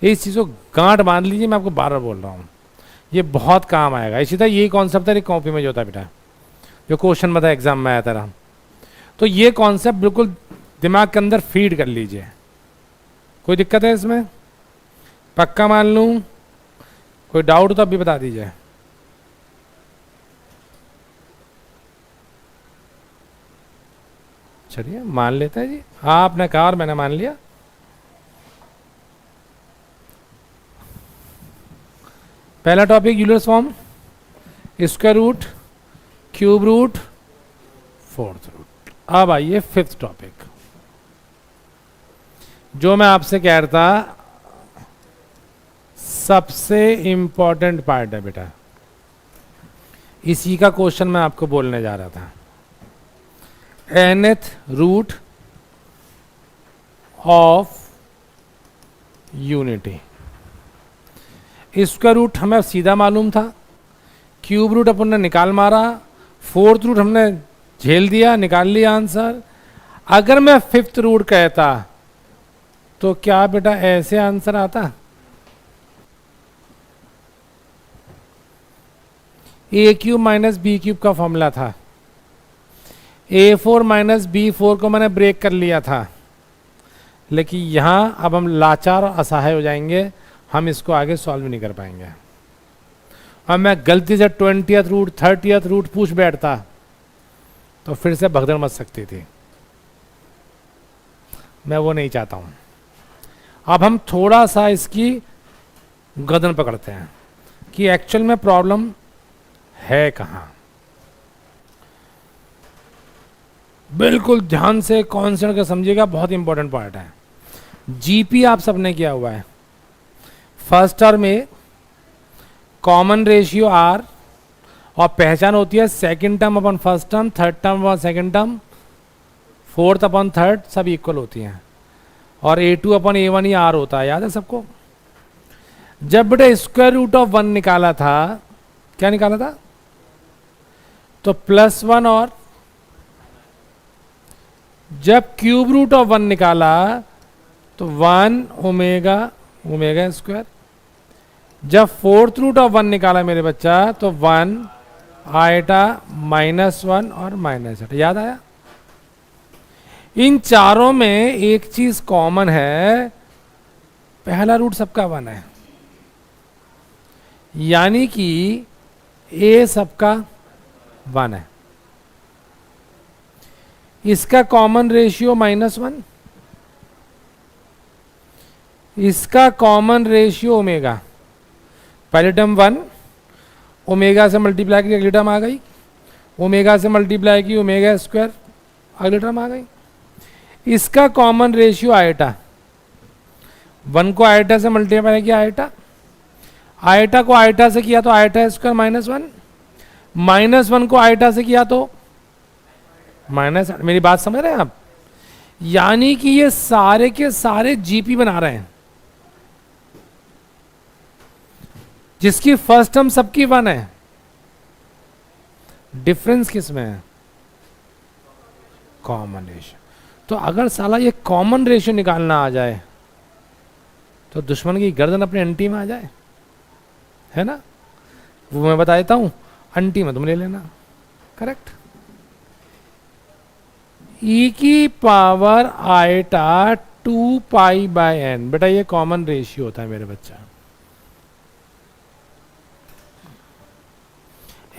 इस चीज को गांठ बांध लीजिए, मैं आपको बार बार बोल रहा हूं, ये बहुत काम आएगा। इसी तरह यही कॉन्सेप्ट है कॉपी में जो होता है बेटा, जो क्वेश्चन में था एग्जाम में आया था। तो ये कॉन्सेप्ट बिल्कुल दिमाग के अंदर फीड कर लीजिए। कोई दिक्कत है इसमें? पक्का मान लूं? कोई डाउट तो अभी बता दीजिए। चलिए मान लेते हैं जी, आपने कहा और मैंने मान लिया। पहला topic Euler's form, square root, cube root, fourth root. अब आइए फिफ्थ टॉपिक, जो मैं आपसे कह रहा था सबसे इंपॉर्टेंट पार्ट है बेटा। इसी का क्वेश्चन मैं आपको बोलने जा रहा था। nth root of unity. Square root हमें सीधा मालूम था, क्यूब रूट अपन ने निकाल मारा, फोर्थ रूट हमने झेल दिया, निकाल लिया आंसर। अगर मैं फिफ्थ रूट कहता तो क्या बेटा ऐसे आंसर आता? ए क्यूब माइनस बी क्यूब का फॉर्मूला था, A4 माइनस B4 को मैंने ब्रेक कर लिया था। लेकिन यहां अब हम लाचार और असहाय हो जाएंगे, हम इसको आगे सॉल्व नहीं कर पाएंगे। अब मैं गलती से 20th रूट 30th रूट पूछ बैठता तो फिर से भगदड़ मच सकती थी, मैं वो नहीं चाहता हूं। अब हम थोड़ा सा इसकी गर्दन पकड़ते हैं कि एक्चुअल में प्रॉब्लम है कहां। बिल्कुल ध्यान से कॉन्सेंट्रेट कर समझिएगा, बहुत इंपॉर्टेंट पार्ट है। जीपी आप सबने किया हुआ है। फर्स्ट टर्म में कॉमन रेशियो आर और पहचान होती है सेकंड टर्म अपन फर्स्ट टर्म, थर्ड टर्म अपन सेकंड टर्म, फोर्थ अपन थर्ड, सब इक्वल होती हैं। और A2 upon A1 he are होता है, याद है सबको। जब बेटा स्क्वायर रूट ऑफ 1 निकाला था, क्या निकाला था? तो +1, और जब क्यूब रूट ऑफ 1 निकाला तो 1 ओमेगा स्क्वायर। जब फोर्थ रूट ऑफ 1 निकाला मेरे बच्चा तो 1 आयटा -1 और -8। याद आया? इन चारों में एक चीज कॉमन है, पहला रूट सबका 1 है, यानी कि A सबका 1 है। इसका कॉमन रेशियो -1, इसका कॉमन रेशियो ओमेगा। पहले टर्म 1, ओमेगा से मल्टीप्लाई की अगली टर्म आ गई, ओमेगा से मल्टीप्लाई की ओमेगा स्क्वायर अगली टर्म आ गई। इसका कॉमन रेशियो आयटा, 1 को आयटा से मल्टीप्लाई किया आयटा, आयटा को आयटा से किया तो आयटा स्क्वायर -1, -1 को आयटा से किया तो -8। मेरी बात समझ रहे हैं आप? यानी कि ये सारे के सारे जीपी बना रहे हैं, जिसकी फर्स्ट टर्म सबकी 1 है। डिफरेंस किस में है? Common ratio. तो अगर साला ये कॉमन रेशियो निकालना आ जाए तो दुश्मन की गर्दन अपने अंटी में आ जाए, है ना? वो मैं बता देता हूं, अंटी में तुम ले लेना। करेक्ट। ई की पावर आयटा 2π/n, बेटा ये कॉमन रेशियो होता है मेरे बच्चा।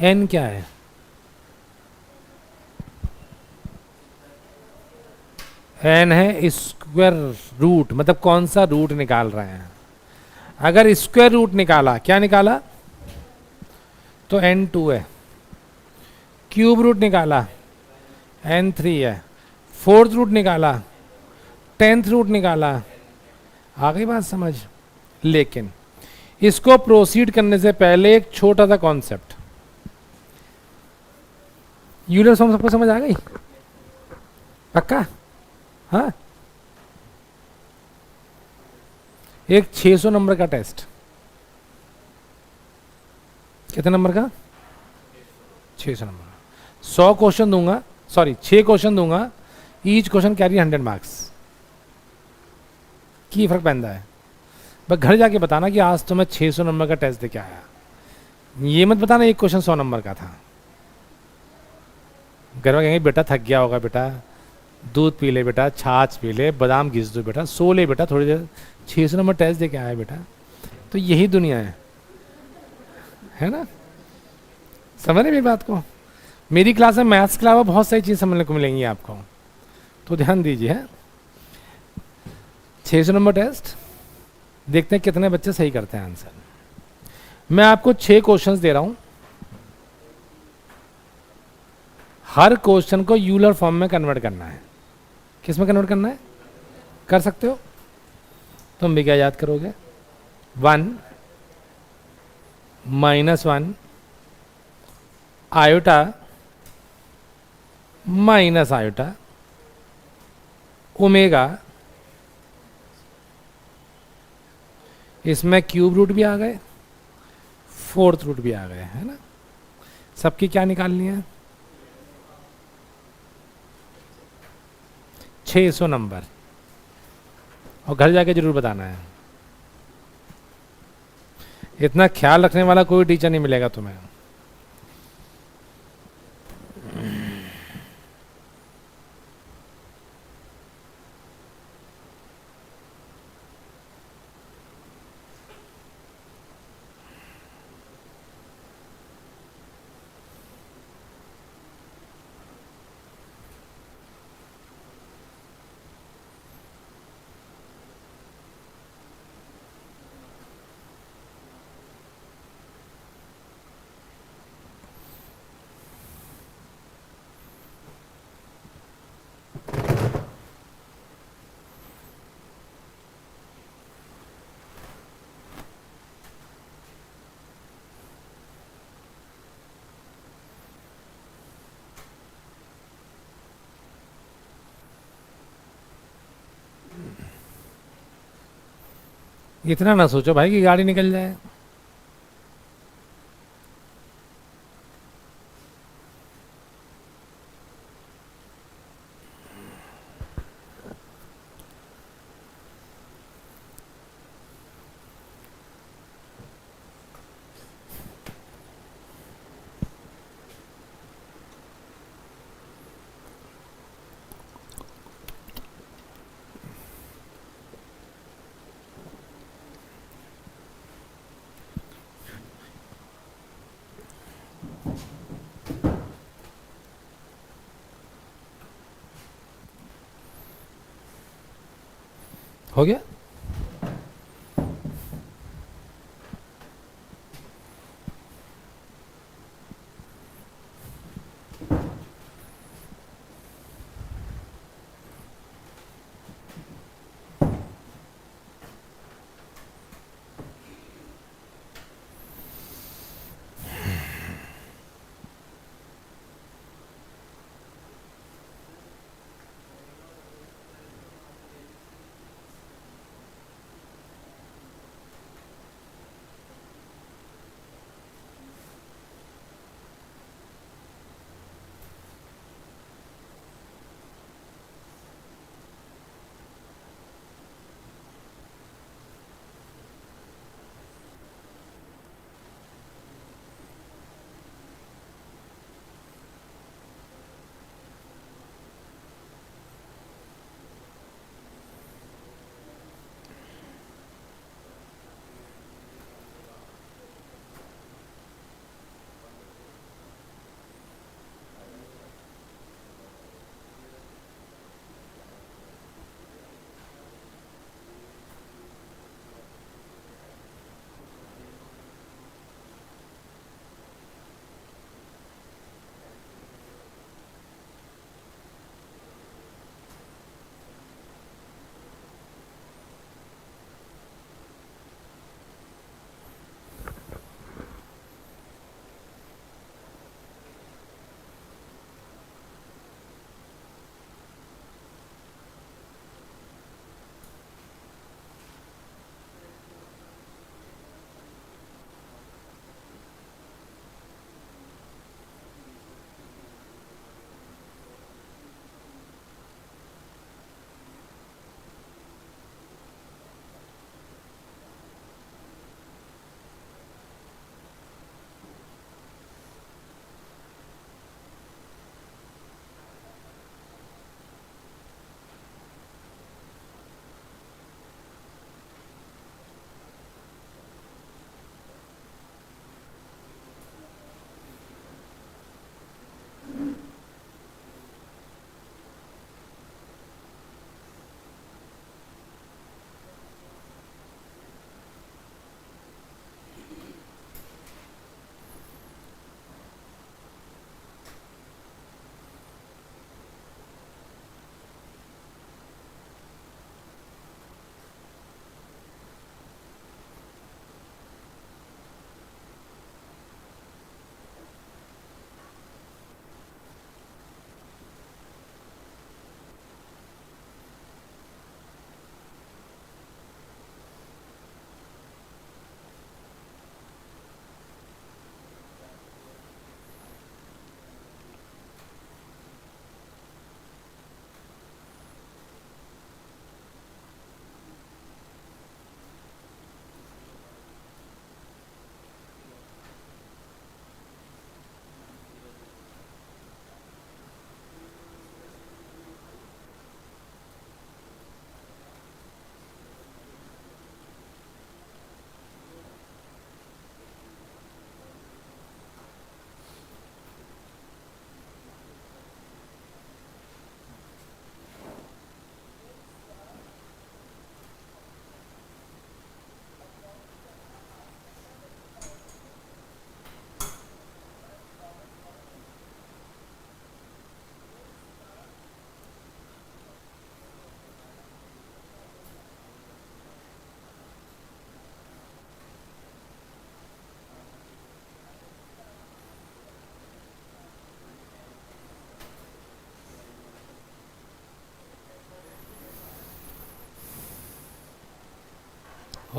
n क्या है? n है स्क्वायर रूट, मतलब कौन सा रूट निकाल रहे हैं। अगर स्क्वायर रूट निकाला, क्या निकाला, तो n 2 है। क्यूब रूट निकाला, n3 है, फोर्थ रूट निकाला, 10th रूट निकाला, आ गई बात समझ। लेकिन इसको प्रोसीड करने से पहले एक छोटा सा कॉन्सेप्ट, यूलर फॉर्म सबको समझ आ गई? पक्का? हाँ, एक 600 नंबर का टेस्ट, कितने नंबर का? 600 नंबर का। 100 क्वेश्चन दूंगा, सॉरी 6 क्वेश्चन दूंगा, ईच क्वेश्चन कैरी 100 मार्क्स। की फर्क पैदा है? बस घर जाके बताना कि आज तो मैं 600 नंबर का टेस्ट देके आया, ये मत बताना एक क्वेश्चन 100 नंबर का था। घर में कहेंगे बेटा थक गया होगा, बेटा दूध पी ले, बेटा छाछ पी ले, बादाम घिस दो, बेटा सो ले, बेटा थोड़ी देर, 600 नंबर टेस्ट देके आया बेटा। तो यही दुनिया है ना? समझ रहे मेरी बात को? मेरी क्लास में मैथ्स के अलावा बहुत सारी चीज़ समझने को मिलेंगी आपको, तो ध्यान दीजिए। 600 नंबर टेस्ट, देखते हैं कितने बच्चे सही करते हैं आंसर। मैं आपको 6 क्वेश्चंस दे रहा हूं, हर क्वेश्चन को यूलर फॉर्म में कन्वर्ट करना है। किस में कन्वर्ट करना है? कर सकते हो? तुम भी क्या याद करोगे? 1 -1 आयोटा माइनस आयोटा ओमेगा, इसमें क्यूब रूट भी आ गए, फोर्थ रूट भी आ गए, है ना? सबकी क्या निकालनी है? 600 नंबर, और घर जाके जरूर बताना है। इतना ख्याल रखने वाला कोई टीचर नहीं मिलेगा तुम्हें। इतना ना सोचो भाई कि गाड़ी निकल जाए। हो गया?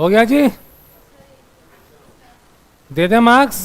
हो गया जी, दे दे मार्क्स।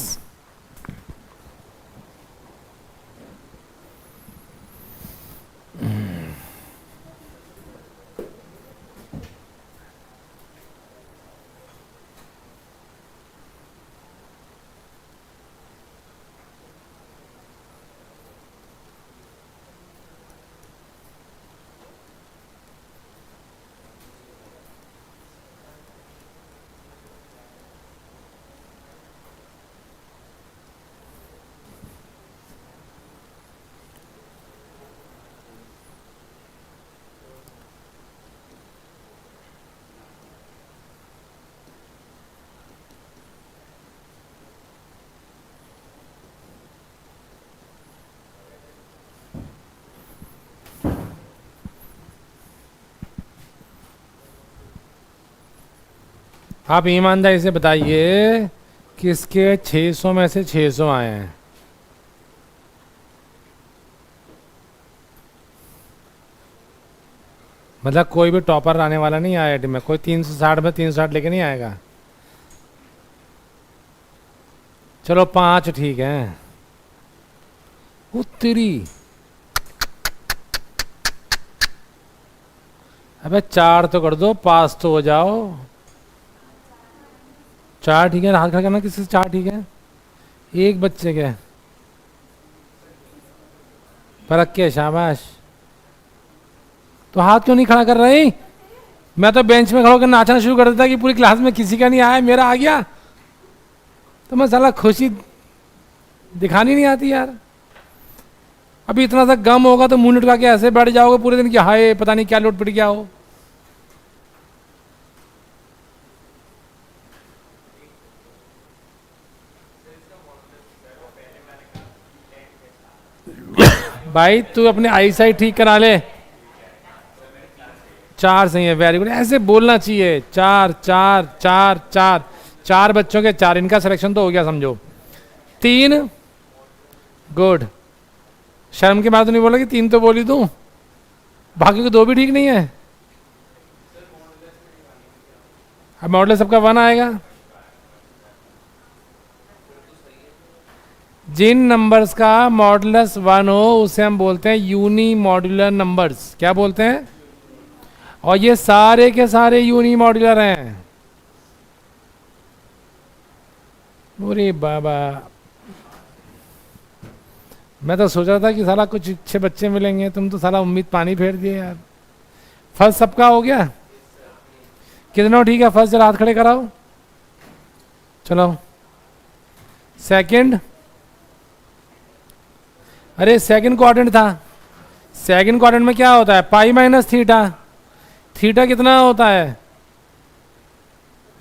आप ईमानदारी से बताइए किसके 600 में से 600 आए हैं? मतलब कोई भी टॉपर आने वाला नहीं आया में, कोई 360 में 360 लेके नहीं आएगा। चलो 5 ठीक है। उत्तरी, अबे 4 तो कर दो, पास तो हो जाओ। 4 ठीक है, हाथ खड़ा करना किसी से। 4 ठीक है, एक बच्चे के परख के, शाबाश। तो हाथ क्यों नहीं खड़ा कर रही? मैं तो बेंच में खड़ा होकर नाचना शुरू कर देता कि पूरी क्लास में किसी का नहीं आया, मेरा आ गया। तो मैं साला खुशी दिखानी नहीं आती यार। अभी इतना सा गम होगा तो मुंह लटका के ऐसे बैठ जाओगे पूरे दिन कि हाय पता नहीं क्या लौट पड़ गया हो। भाई तू अपने आई साइट ठीक करा ले। 4 सही है, वेरी गुड। ऐसे बोलना चाहिए। 4 4 4 4, 4 बच्चों के 4, इनका सिलेक्शन तो हो गया समझो। 3 गुड। शर्म की बात तो नहीं बोला कि 3 तो बोली तू, बाकी को 2 भी ठीक नहीं है। अब मॉडल सबका 1 आएगा। जिन नंबर्स का मॉडुलस 1 हो उसे हम बोलते हैं यूनी मॉड्यूलर नंबर्स। क्या बोलते हैं? और ये सारे के सारे यूनी मॉड्यूलर हैं। अरे बाबा, मैं तो सोच रहा था कि साला कुछ अच्छे बच्चे मिलेंगे, तुम तो साला उम्मीद पानी फेर दिए यार। फर्स्ट सबका हो गया? कितना ठीक है? फर्स्ट जरा हाथ खड़े कराओ। चलो सेकंड। अरे सेकंड क्वाड्रेंट था। सेकंड क्वाड्रेंट में क्या होता है? Pi minus theta. थीटा कितना होता है?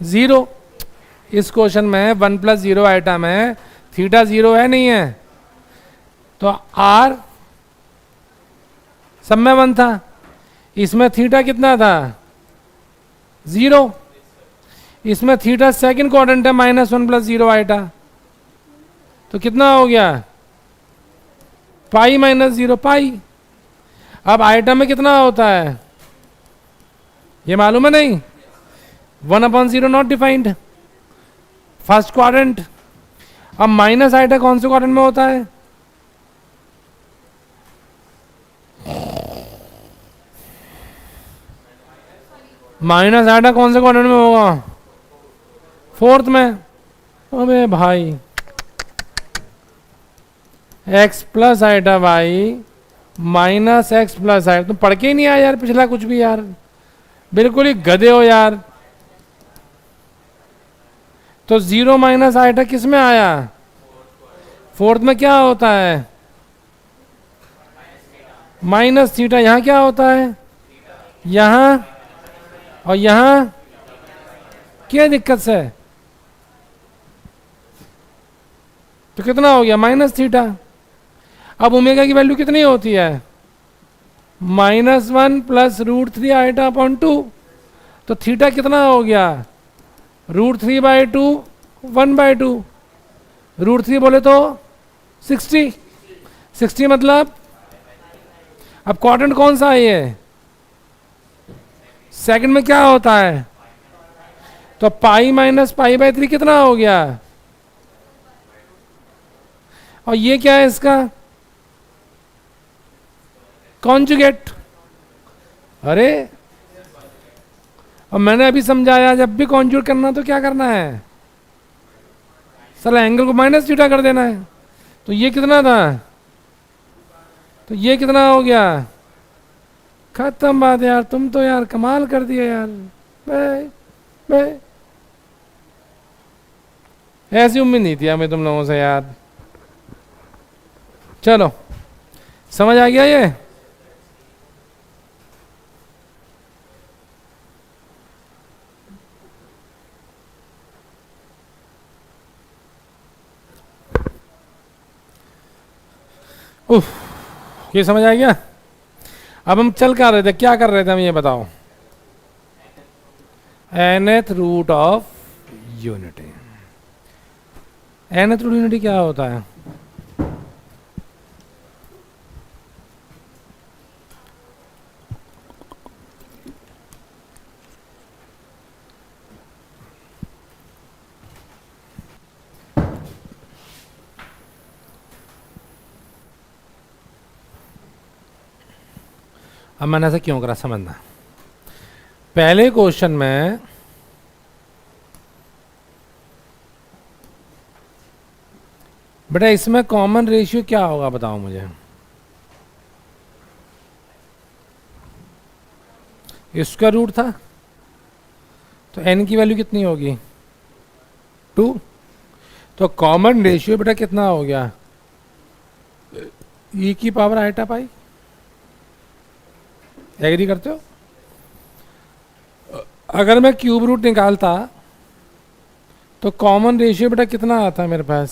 0। इस क्वेश्चन में 1 + 0 आइटम है, थीटा 0 है नहीं है? तो आर सब में 1 था, इसमें थीटा कितना था? 0। इसमें थीटा सेकंड क्वाड्रेंट है, -1 + 0 आइटा, तो कितना हो गया? पाई माइनस 0 पाई। अब आइटम में कितना होता है ये मालूम है नहीं? 1/0 नॉट डिफाइंड, फर्स्ट क्वाड्रेंट। अब माइनस आइटा कौन से क्वाड्रेंट में होता है? माइनस आइटा कौन से क्वाड्रेंट में होगा? फोर्थ में। अबे भाई x + iota y -x + iota, तुम पढ़ के ही नहीं आया यार पिछला कुछ भी यार, बिल्कुल ही गधे हो यार। तो 0 - आइटा किस में आया? फोर्थ में क्या होता है? Minus theta. यहां क्या होता है? यहां और यहां क्या दिक्कत से? तो कितना हो गया? -थीटा। अब ओमेगा की वैल्यू कितनी होती है? -1 + √3 आइटा अपॉन 2। तो थीटा कितना हो गया? √3/2 1/2। √3 बोले तो 60। 60 मतलब अब क्वाड्रेंट कौन सा है ये? सेकंड में क्या होता है? तो पाई माइनस पाई बाय 3 कितना हो गया, और ये क्या है इसका कॉन्जुगेट। अरे और मैंने अभी समझाया जब भी कॉन्जुगेट करना तो क्या करना है, साला एंगल को माइनस थीटा कर देना है। तो ये कितना था, तो ये कितना हो गया, खत्म बात यार, तुम तो यार कमाल कर दिया यार। बे, बे। ऐसी उम्मीद नहीं थी हमें तुम लोगों से यार। चलो समझ आ गया ये। उफ, ये समझ आ गया। अब हम चल कर रहे थे, क्या कर रहे थे हम, ये बताओ। nth root of unity. nth root unity क्या होता है, अब मैंने ऐसा क्यों करा समझना। पहले क्वेश्चन में बेटा इसमें कॉमन रेशियो क्या होगा बताओ मुझे, इसका रूट था तो n की वैल्यू कितनी होगी 2, तो कॉमन रेशियो बेटा कितना हो गया e की पावर आइटा पाई। एग्री करते हो। अगर मैं क्यूब रूट निकालता तो कॉमन रेशियो बेटा कितना आता मेरे पास,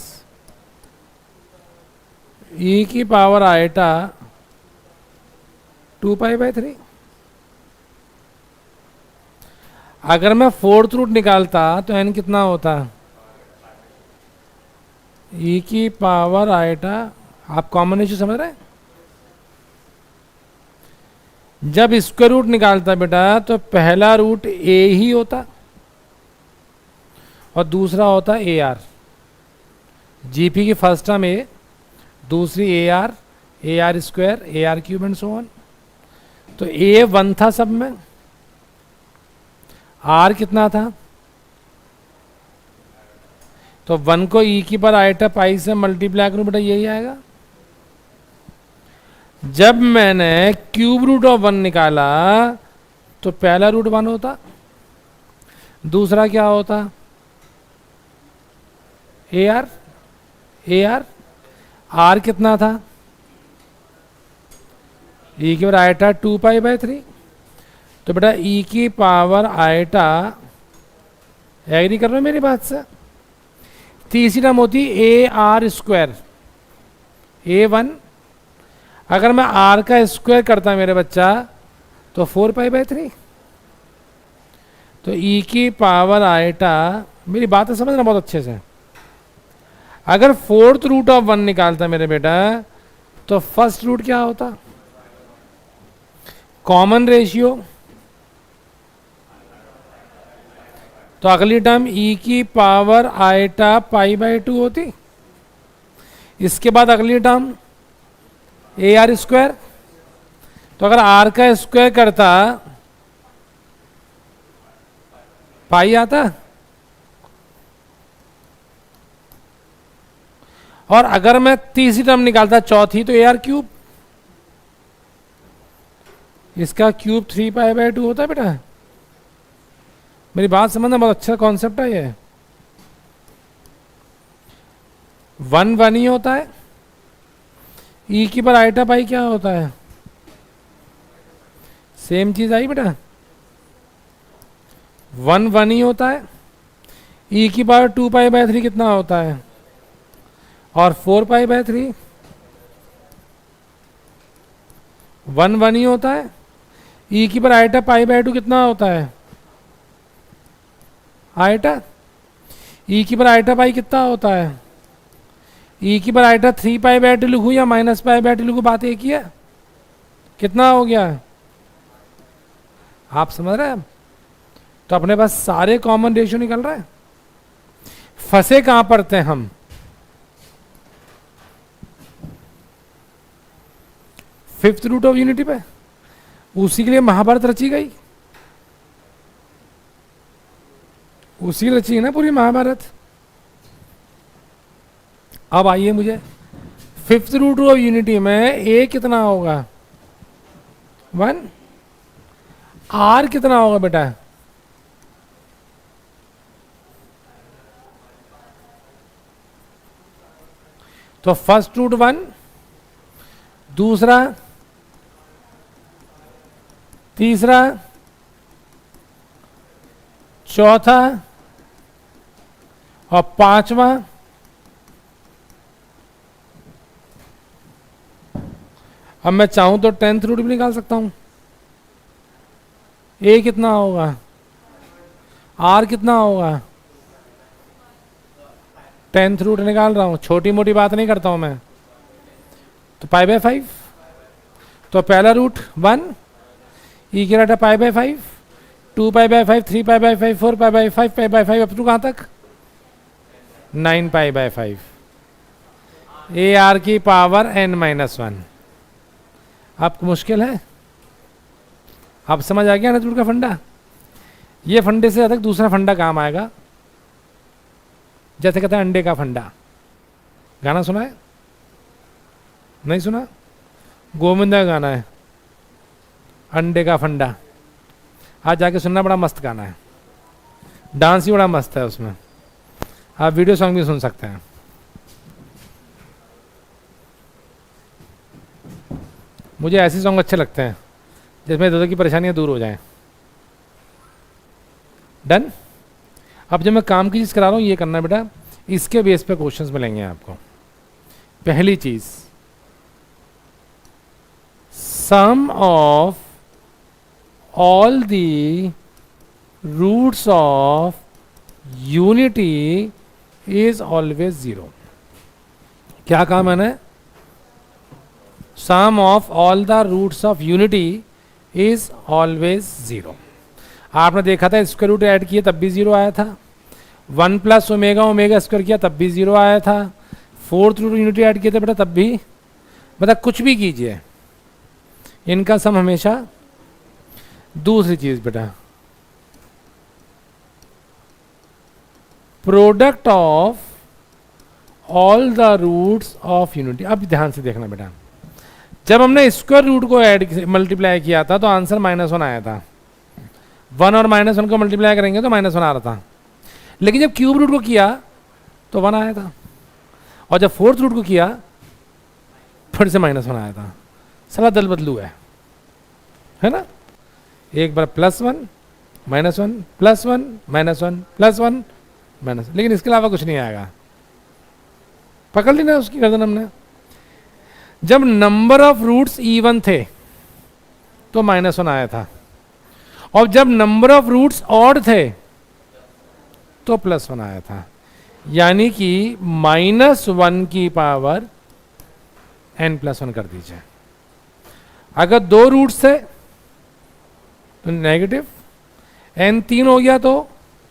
e की पावर आइटा 2π/3। अगर मैं फोर्थ रूट निकालता तो n कितना होता, e की पावर आइटा, आप कॉमन रेशियो समझ रहे हैं। जब स्क्वायर रूट निकालता बेटा तो पहला रूट a ही होता और दूसरा होता ए आर। जीपी की फर्स्ट टर्म ए, दूसरी A R square, A R cube and so on. तो ए 1 था सब में, आर कितना था, तो 1 को ई की पर आइटा पाई से मल्टीप्लाई करूं बेटा यही आएगा। जब मैंने क्यूब रूट ऑफ 1 निकाला तो पहला रूट 1 होता, दूसरा क्या होता ए आर, आर कितना था, ई की पावर आइटा 2π/3। तो बेटा ई की पावर आइटा, एग्री कर रहे हो मेरी बात से। तीसरी टर्म होती ए आर स्क्वायर, A1। अगर मैं आर का स्क्वायर करता मेरे बच्चा तो 4π/3। तो ई की पावर आइटा, मेरी बात है समझना बहुत अच्छे से। अगर फोर्थ रूट ऑफ 1 निकालता मेरे बेटा तो फर्स्ट रूट क्या होता, कॉमन रेशियो, तो अगली टर्म ई की पावर आइटा π/2 होती। इसके बाद अगली टर्म ए आर स्क्वायर, तो अगर आर का स्क्वायर करता पाई आता, और अगर मैं तीसरी टर्म निकालता चौथी तो ए आर क्यूब, इसका क्यूब 3π/2 होता है बेटा। मेरी बात समझना, बहुत अच्छा कॉन्सेप्ट है ये। 1 1 ही होता है, ई की पर आइटा पाई क्या होता है, सेम चीज आई बेटा, 1 1 ही होता है। ई की पावर 2π/3 कितना होता है, और 4π/3, 1 1 ही होता है। ई की पर आइटा π/2 कितना होता है, आइटा, ई की पर आइटा पाई कितना होता है, ई की पर आइटा 3π/2 लिखूं या -π/2 लिखूं, बात एक ही है। कितना हो गया, आप समझ रहे हैं। तो तो अपने पास सारे कॉमन रेशियो निकल रहा है। फंसे कहां पर थे हम? फिफ्थ रूट ऑफ यूनिटी पे। उसी के लिए महाभारत रची गई, उसी रची है ना पूरी महाभारत। अब आइए मुझे फिफ्थ रूट ऑफ यूनिटी में ए कितना होगा? 1। आर कितना होगा बेटा? तो फर्स्ट रूट 1, दूसरा, तीसरा, चौथा और पांचवा। अब मैं चाहूं तो 10th रूट भी निकाल सकता हूं। ए कितना होगा? आर कितना होगा? 10th रूट निकाल रहा हूं, छोटी मोटी बात नहीं करता हूं मैं। तो π/5। तो पहला रूट 1, ई की रटा π/5, 2π/5, 3π/5, 4π/5, π/5 अप टू कहां तक? 9π/5। ए आर की पावर n-1। आपको मुश्किल है? आप समझ आ गया ना रूट का फंडा? ये फंडे से ज्यादा दूसरा फंडा काम आएगा, जैसे कहते हैं अंडे का फंडा। गाना सुना है? नहीं सुना? गोविंदा का गाना है, अंडे का फंडा। आज जाके सुनना, बड़ा मस्त गाना है, डांस ही बड़ा मस्त है उसमें। आप वीडियो सॉन्ग भी सुन सकते हैं। मुझे ऐसे सॉन्ग अच्छे लगते हैं जिसमें दोनों की परेशानियां दूर हो जाएं। डन। अब जब मैं काम की चीज़ करा रहा हूँ, ये करना है बेटा, इसके बेस पे क्वेश्चंस मिलेंगे आपको। पहली चीज, sum of all the roots of unity is always 0। क्या कहा मैंने? Sum of all the roots of unity is always 0। आपने देखा था स्क्वायर रूट ऐड किए तब भी 0 आया था, 1 प्लस ओमेगा ओमेगा स्क्वायर किया तब भी 0 आया था, फोर्थ रूट यूनिटी ऐड किए थे बेटा तब भी। मतलब कुछ भी कीजिए, इनका सम हमेशा। दूसरी चीज बेटा, product of all the roots of unity. अब ध्यान से देखना बेटा, जब हमने स्क्वायर रूट को ऐड मल्टीप्लाई किया था तो आंसर -1 आया था। 1 और -1 को मल्टीप्लाई करेंगे तो -1 आ रहा था। लेकिन जब क्यूब रूट को किया तो 1 आया था, और जब फोर्थ रूट को किया फिर से -1 आया था। साला दल बदलू है ना? एक बार +1 -1 +1 -1 +1 -, लेकिन इसके अलावा कुछ नहीं आएगा। पकड़ ली ना उसकी गर्दन हमने। जब नंबर ऑफ रूट्स इवन थे तो -1 आया था, और जब नंबर ऑफ रूट्स ऑड थे तो +1 आया था। यानी कि -1 की पावर n+1 कर दीजिए। अगर 2 रूट्स थे तो नेगेटिव, n 3 हो गया तो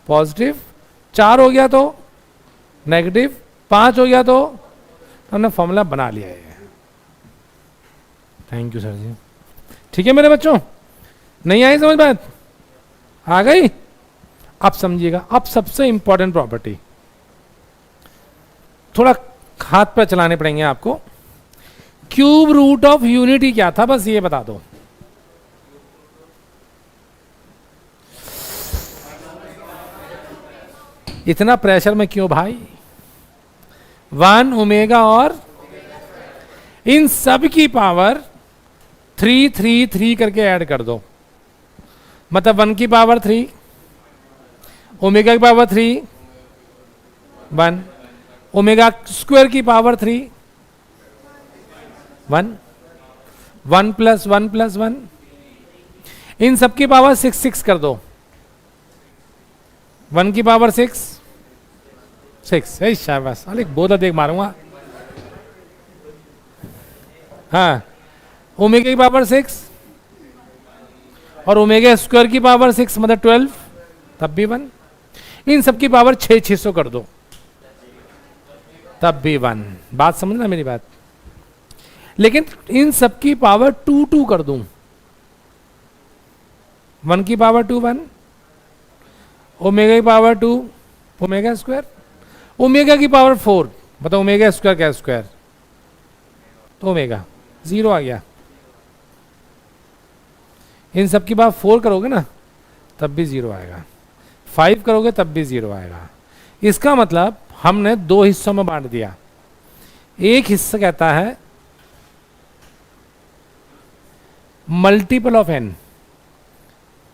पॉजिटिव, 4 हो गया तो नेगेटिव, 5 हो गया तो हमने फॉर्मूला बना लिया है। थैंक यू सर जी। ठीक है मेरे बच्चों, नहीं आई समझ बात? आ गई? अब समझिएगा। अब सबसे इंपॉर्टेंट प्रॉपर्टी, थोड़ा हाथ पर चलाने पड़ेंगे आपको। क्यूब रूट ऑफ यूनिटी क्या था, बस ये बता दो। इतना प्रेशर में क्यों भाई? 1 ओमेगा और इन सब की पावर 3 3 3 करके ऐड कर दो। मतलब 1 की पावर 3, ओमेगा की पावर 3 1, ओमेगा स्क्वायर की पावर 3 1, 1 + 1 + 1, इन सब की पावर 6 6 कर दो। 1 की पावर 6 6, शाबाश। अरे बहुत अधिक मारूंगा। हाँ, ओमेगा की पावर 6 और ओमेगा स्क्वायर की पावर 6 मतलब 12 तब भी 1। इन सब की पावर 600 कर दो, तब भी 1। बात समझना मेरी बात। लेकिन इन सब की पावर 2 कर दूं, 1 की पावर 2 1, ओमेगा की पावर 2 ओमेगा स्क्वायर, ओमेगा की पावर 4, बताओ ओमेगा स्क्वायर क्या स्क्वायर, तो ओमेगा 0 आ गया। इन सब की पावर 4 करोगे ना तब भी 0 आएगा, 5 करोगे तब भी 0 आएगा। इसका मतलब हमने 2 हिस्सों में बांट दिया। एक हिस्सा कहता है multiple of n,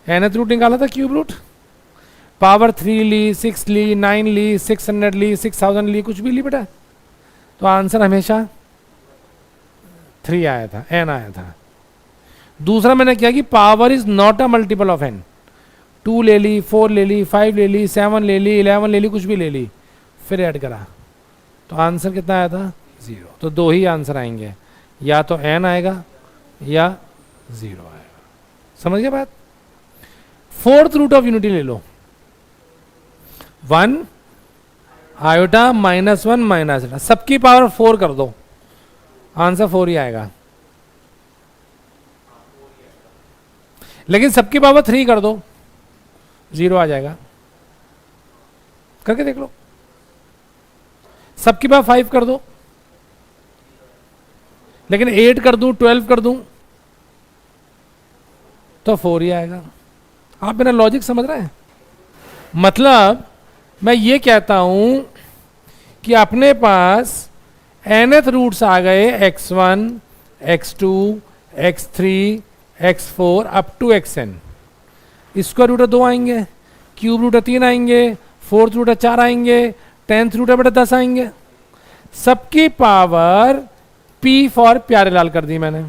nth root निकाला था क्यूब रूट, पावर 3 ली, 6 ली, 9 ली, 600 ली, 6000 ली, कुछ भी ली बेटा, तो आंसर हमेशा 3 आया था, n आया था। दूसरा मैंने क्या कि power is not a multiple of n, 2 ले ली, 4 ले ली, 5 ले ली, 7 ले ली, 11 ले ली, कुछ भी ले ली, फिर ऐड करा, तो आंसर कितना आया था 0। तो 2 ही आंसर आएंगे, या तो n आएगा या 0 आएगा। समझ गए बात। फोर्थ रूट ऑफ यूनिटी ले लो, 1 आयोटा माइनस 1 माइनस, सबकी पावर 4 कर दो, आंसर 4 ही आएगा। लेकिन सबकी पावर 3 कर दो, 0 आ जाएगा। करके देख लो। सबकी पावर 5 कर दो, लेकिन 8 कर दूं, 12 कर दूं, तो 4 ही आएगा। आप मेरा लॉजिक समझ रहे हैं। मतलब मैं ये कहता हूं कि अपने पास nth रूट्स आ गए x1, x2, x3, x4 up to xn। Square root 2 आएंगे, क्यूब रूट 3 आएंगे, फोर्थ रूट 4 आएंगे, 10th रूट बेटा 10 आएंगे। सबकी पावर p फॉर प्यारे लाल कर दी मैंने।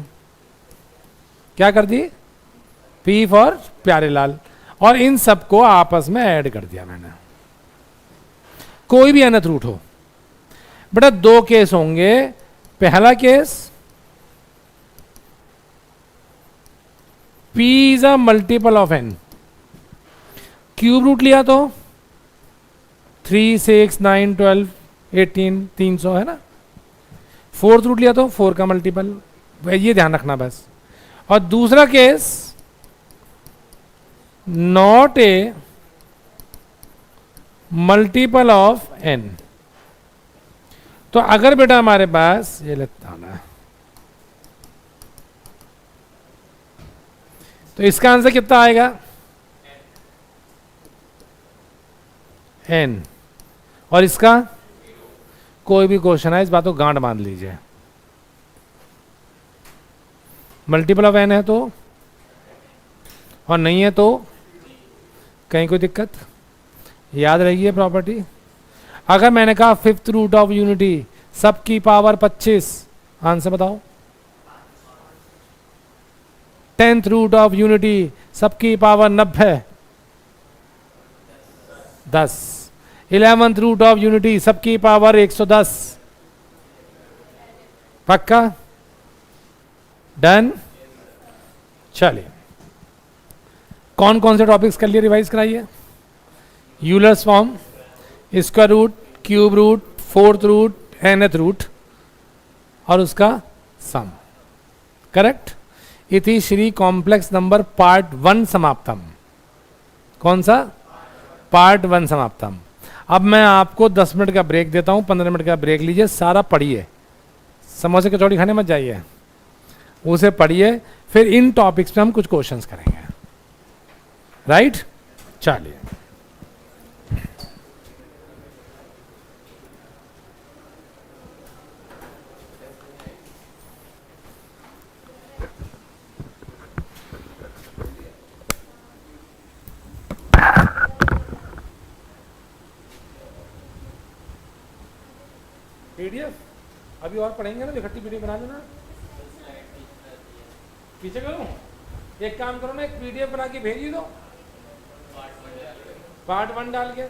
क्या कर दी? p फॉर प्यारे लाल। और इन सबको आपस में ऐड कर दिया मैंने। कोई भी nth रूट हो बेटा, 2 केस होंगे। पहला case p is a multiple of n, cube root लिया तो 3, 6, 9, 12, 18, 300 है ना। फोर्थ रूट लिया तो 4 का मल्टीपल, ये ध्यान रखना बस। और दूसरा case not a multiple of n। तो अगर बेटा हमारे पास ये लगता है, तो इसका आंसर कितना आएगा n। और इसका कोई भी क्वेश्चन है इस बात को गांठ बांध लीजिए। मल्टीपल ऑफ n है तो, और नहीं है तो कहीं कोई दिक्कत? याद रही है प्रॉपर्टी। अगर मैंने कहा फिफ्थ रूट ऑफ यूनिटी सबकी पावर 25, आंसर बताओ। 10th रूट ऑफ यूनिटी सबकी power 90, 10। 11th root of unity सबकी पावर 110। पक्का? डन। चलिए, कौन कौन से टॉपिक्स कर लिए रिवाइज कराइए। Euler's form, square root, cube root, fourth root, nth root और उसका सम। करेक्ट। इति श्री कॉम्प्लेक्स नंबर पार्ट 1 समाप्तम। कौन सा? पार्ट 1 समाप्तम। अब मैं आपको 10 मिनट का ब्रेक देता हूं, 15 मिनट का ब्रेक लीजिए, सारा पढ़िए। समोसे कचौड़ी खाने मत जाइए, उसे पढ़िए, फिर इन टॉपिक्स पे हम कुछ क्वेश्चंस करेंगे। राइट? चलिए, पीडीएफ अभी और पढ़ेंगे ना, इकट्ठी पीडीएफ बना लेना। पीछे करूं? एक काम करो ना, एक पीडीएफ बना के भेज ही दो, पार्ट 1 डाल के।